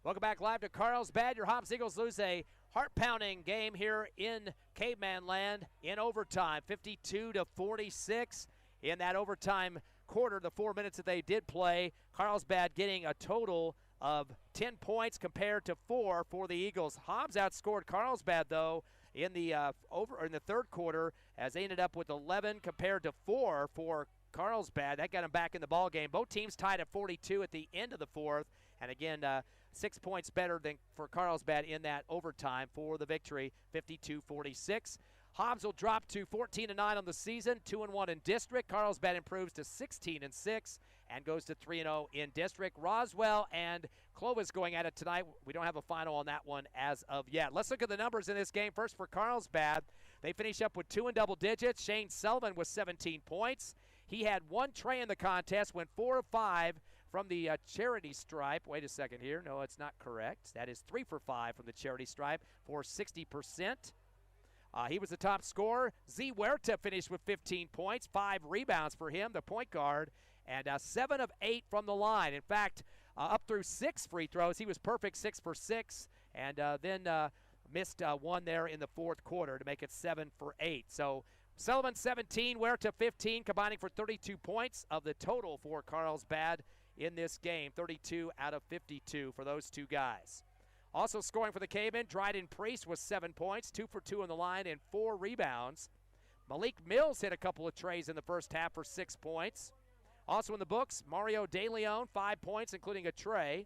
Welcome back live to Carlsbad. Your Hobbs Eagles lose a heart-pounding game here in Caveman land in overtime, 52-46. In that overtime quarter, the 4 minutes that they did play, Carlsbad getting a total of 10 points compared to 4 for the Eagles. Hobbs outscored Carlsbad, though, in the third quarter, as they ended up with 11 compared to 4 for Carlsbad. That got them back in the ball game. Both teams tied at 42 at the end of the fourth, and again, 6 points better than for Carlsbad in that overtime for the victory, 52-46. Hobbs will drop to 14-9 on the season, 2-1 in district. Carlsbad improves to 16-6 and goes to 3-0 in district. Roswell and Clovis going at it tonight. We don't have a final on that one as of yet. Let's look at the numbers in this game. First for Carlsbad, they finish up with 2 in double digits. Shane Sullivan with 17 points. He had 1 tray in the contest, went 4 of 5 from the charity stripe. Wait a second here. No, it's not correct. That is 3 for 5 from the charity stripe for 60%. He was the top scorer. Z Huerta finished with 15 points, 5 rebounds for him, the point guard, and 7 of 8 from the line. In fact, up through 6 free throws, he was perfect, 6 for 6, and then missed 1 there in the fourth quarter to make it 7 for 8. So Sullivan 17, Huerta 15, combining for 32 points of the total for Carlsbad in this game, 32 out of 52 for those two guys. Also scoring for the Cavemen, Dryden Priest was 7 points, 2 for 2 on the line, and 4 rebounds. Malik Mills hit a couple of trays in the first half for 6 points. Also in the books, Mario De Leon, 5 points, including a tray.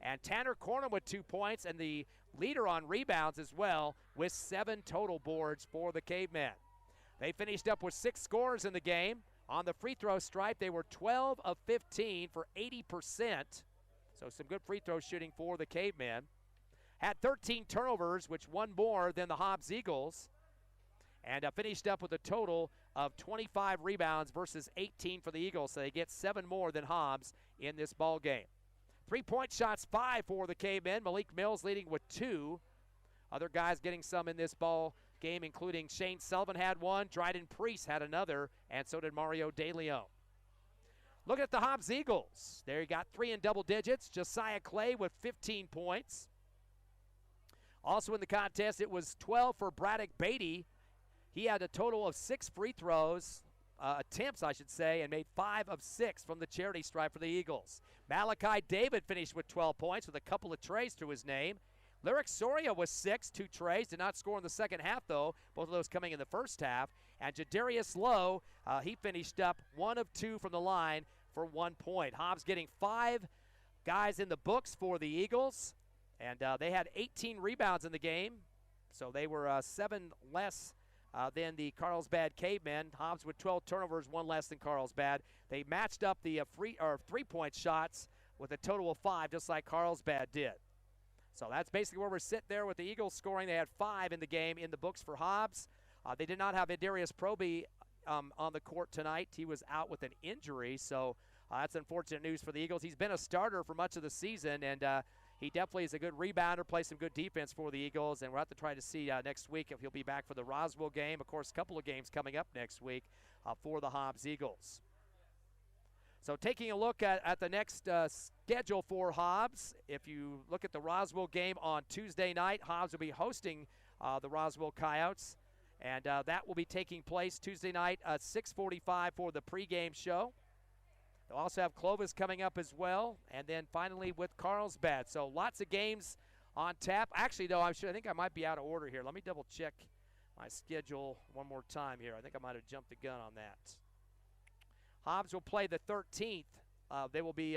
And Tanner Cornum with 2 points, and the leader on rebounds as well, with 7 total boards for the Cavemen. They finished up with 6 scorers in the game. On the free throw stripe, they were 12 of 15 for 80%. So some good free throw shooting for the Cavemen. Had 13 turnovers, which one more than the Hobbs Eagles, and finished up with a total of 25 rebounds versus 18 for the Eagles, so they get 7 more than Hobbs in this ball game. 3-point shots, 5 for the Cavemen. Malik Mills leading with 2. Other guys getting some in this ball game, including Shane Sullivan had 1, Dryden Priest had another, and so did Mario De Leon. Look at the Hobbs Eagles. There you got 3 in double digits. Josiah Clay with 15 points. Also in the contest, it was 12 for Braddock Beatty. He had a total of 6 free throws, attempts I should say, and made 5 of 6 from the charity stripe for the Eagles. Malachi David finished with 12 points with a couple of trays to his name. Lyric Soria was 6, 2 trays, did not score in the second half though, both of those coming in the first half. And Jadarius Lowe, he finished up 1 of 2 from the line for 1 point. Hobbs getting 5 guys in the books for the Eagles. And they had 18 rebounds in the game, so they were 7 less than the Carlsbad Cavemen. Hobbs with 12 turnovers, 1 less than Carlsbad. They matched up the 3-point shots with a total of 5, just like Carlsbad did. So that's basically where we're sitting there with the Eagles scoring. They had 5 in the game in the books for Hobbs. They did not have Adarius Proby on the court tonight. He was out with an injury, so that's unfortunate news for the Eagles. He's been a starter for much of the season, and he definitely is a good rebounder, plays some good defense for the Eagles, and we'll have to try to see next week if he'll be back for the Roswell game. Of course, a couple of games coming up next week for the Hobbs Eagles. So taking a look at the next schedule for Hobbs, if you look at the Roswell game on Tuesday night, Hobbs will be hosting the Roswell Coyotes, and that will be taking place Tuesday night at 6:45 for the pregame show. They'll also have Clovis coming up as well, and then finally with Carlsbad. So lots of games on tap. Actually, though, I think I might be out of order here. Let me double check my schedule one more time here. I think I might have jumped the gun on that. Hobbs will play the 13th. They will be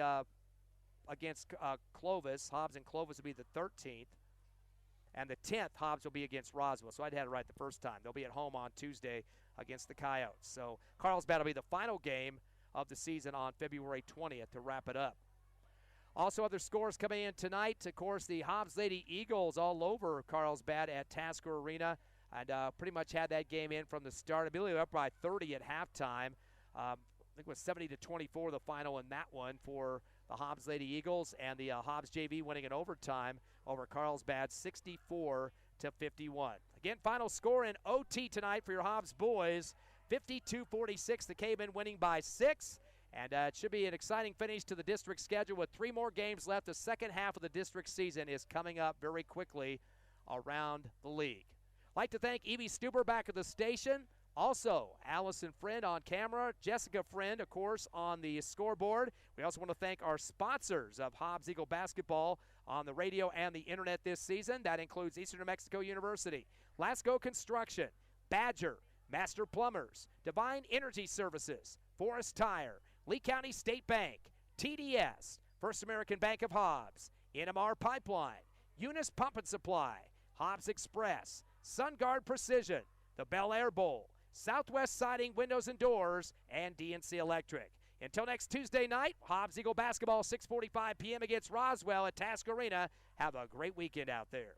against Clovis. Hobbs and Clovis will be the 13th. And the 10th, Hobbs will be against Roswell. So I'd had it right the first time. They'll be at home on Tuesday against the Coyotes. So Carlsbad will be the final game of the season on February 20th to wrap it up. Also, other scores coming in tonight. Of course, the Hobbs Lady Eagles all over Carlsbad at Tasker Arena, and pretty much had that game in from the start. I believe they were up by 30 at halftime. I think it was 70-24 the final in that one for the Hobbs Lady Eagles, and the Hobbs JV winning in overtime over Carlsbad 64-51. Again, final score in OT tonight for your Hobbs boys. 52-46, the Cavemen winning by 6. And it should be an exciting finish to the district schedule with 3 more games left. The second half of the district season is coming up very quickly around the league. I'd like to thank Evie Stuber back at the station. Also, Allison Friend on camera, Jessica Friend, of course, on the scoreboard. We also want to thank our sponsors of Hobbs Eagle basketball on the radio and the internet this season. That includes Eastern New Mexico University, Lasco Construction, Badger, Master Plumbers, Divine Energy Services, Forest Tire, Lee County State Bank, TDS, First American Bank of Hobbs, NMR Pipeline, Eunice Pump and Supply, Hobbs Express, SunGuard Precision, the Bel Air Bowl, Southwest Siding Windows and Doors, and DNC Electric. Until next Tuesday night, Hobbs Eagle basketball, 6:45 p.m. against Roswell at Task Arena. Have a great weekend out there.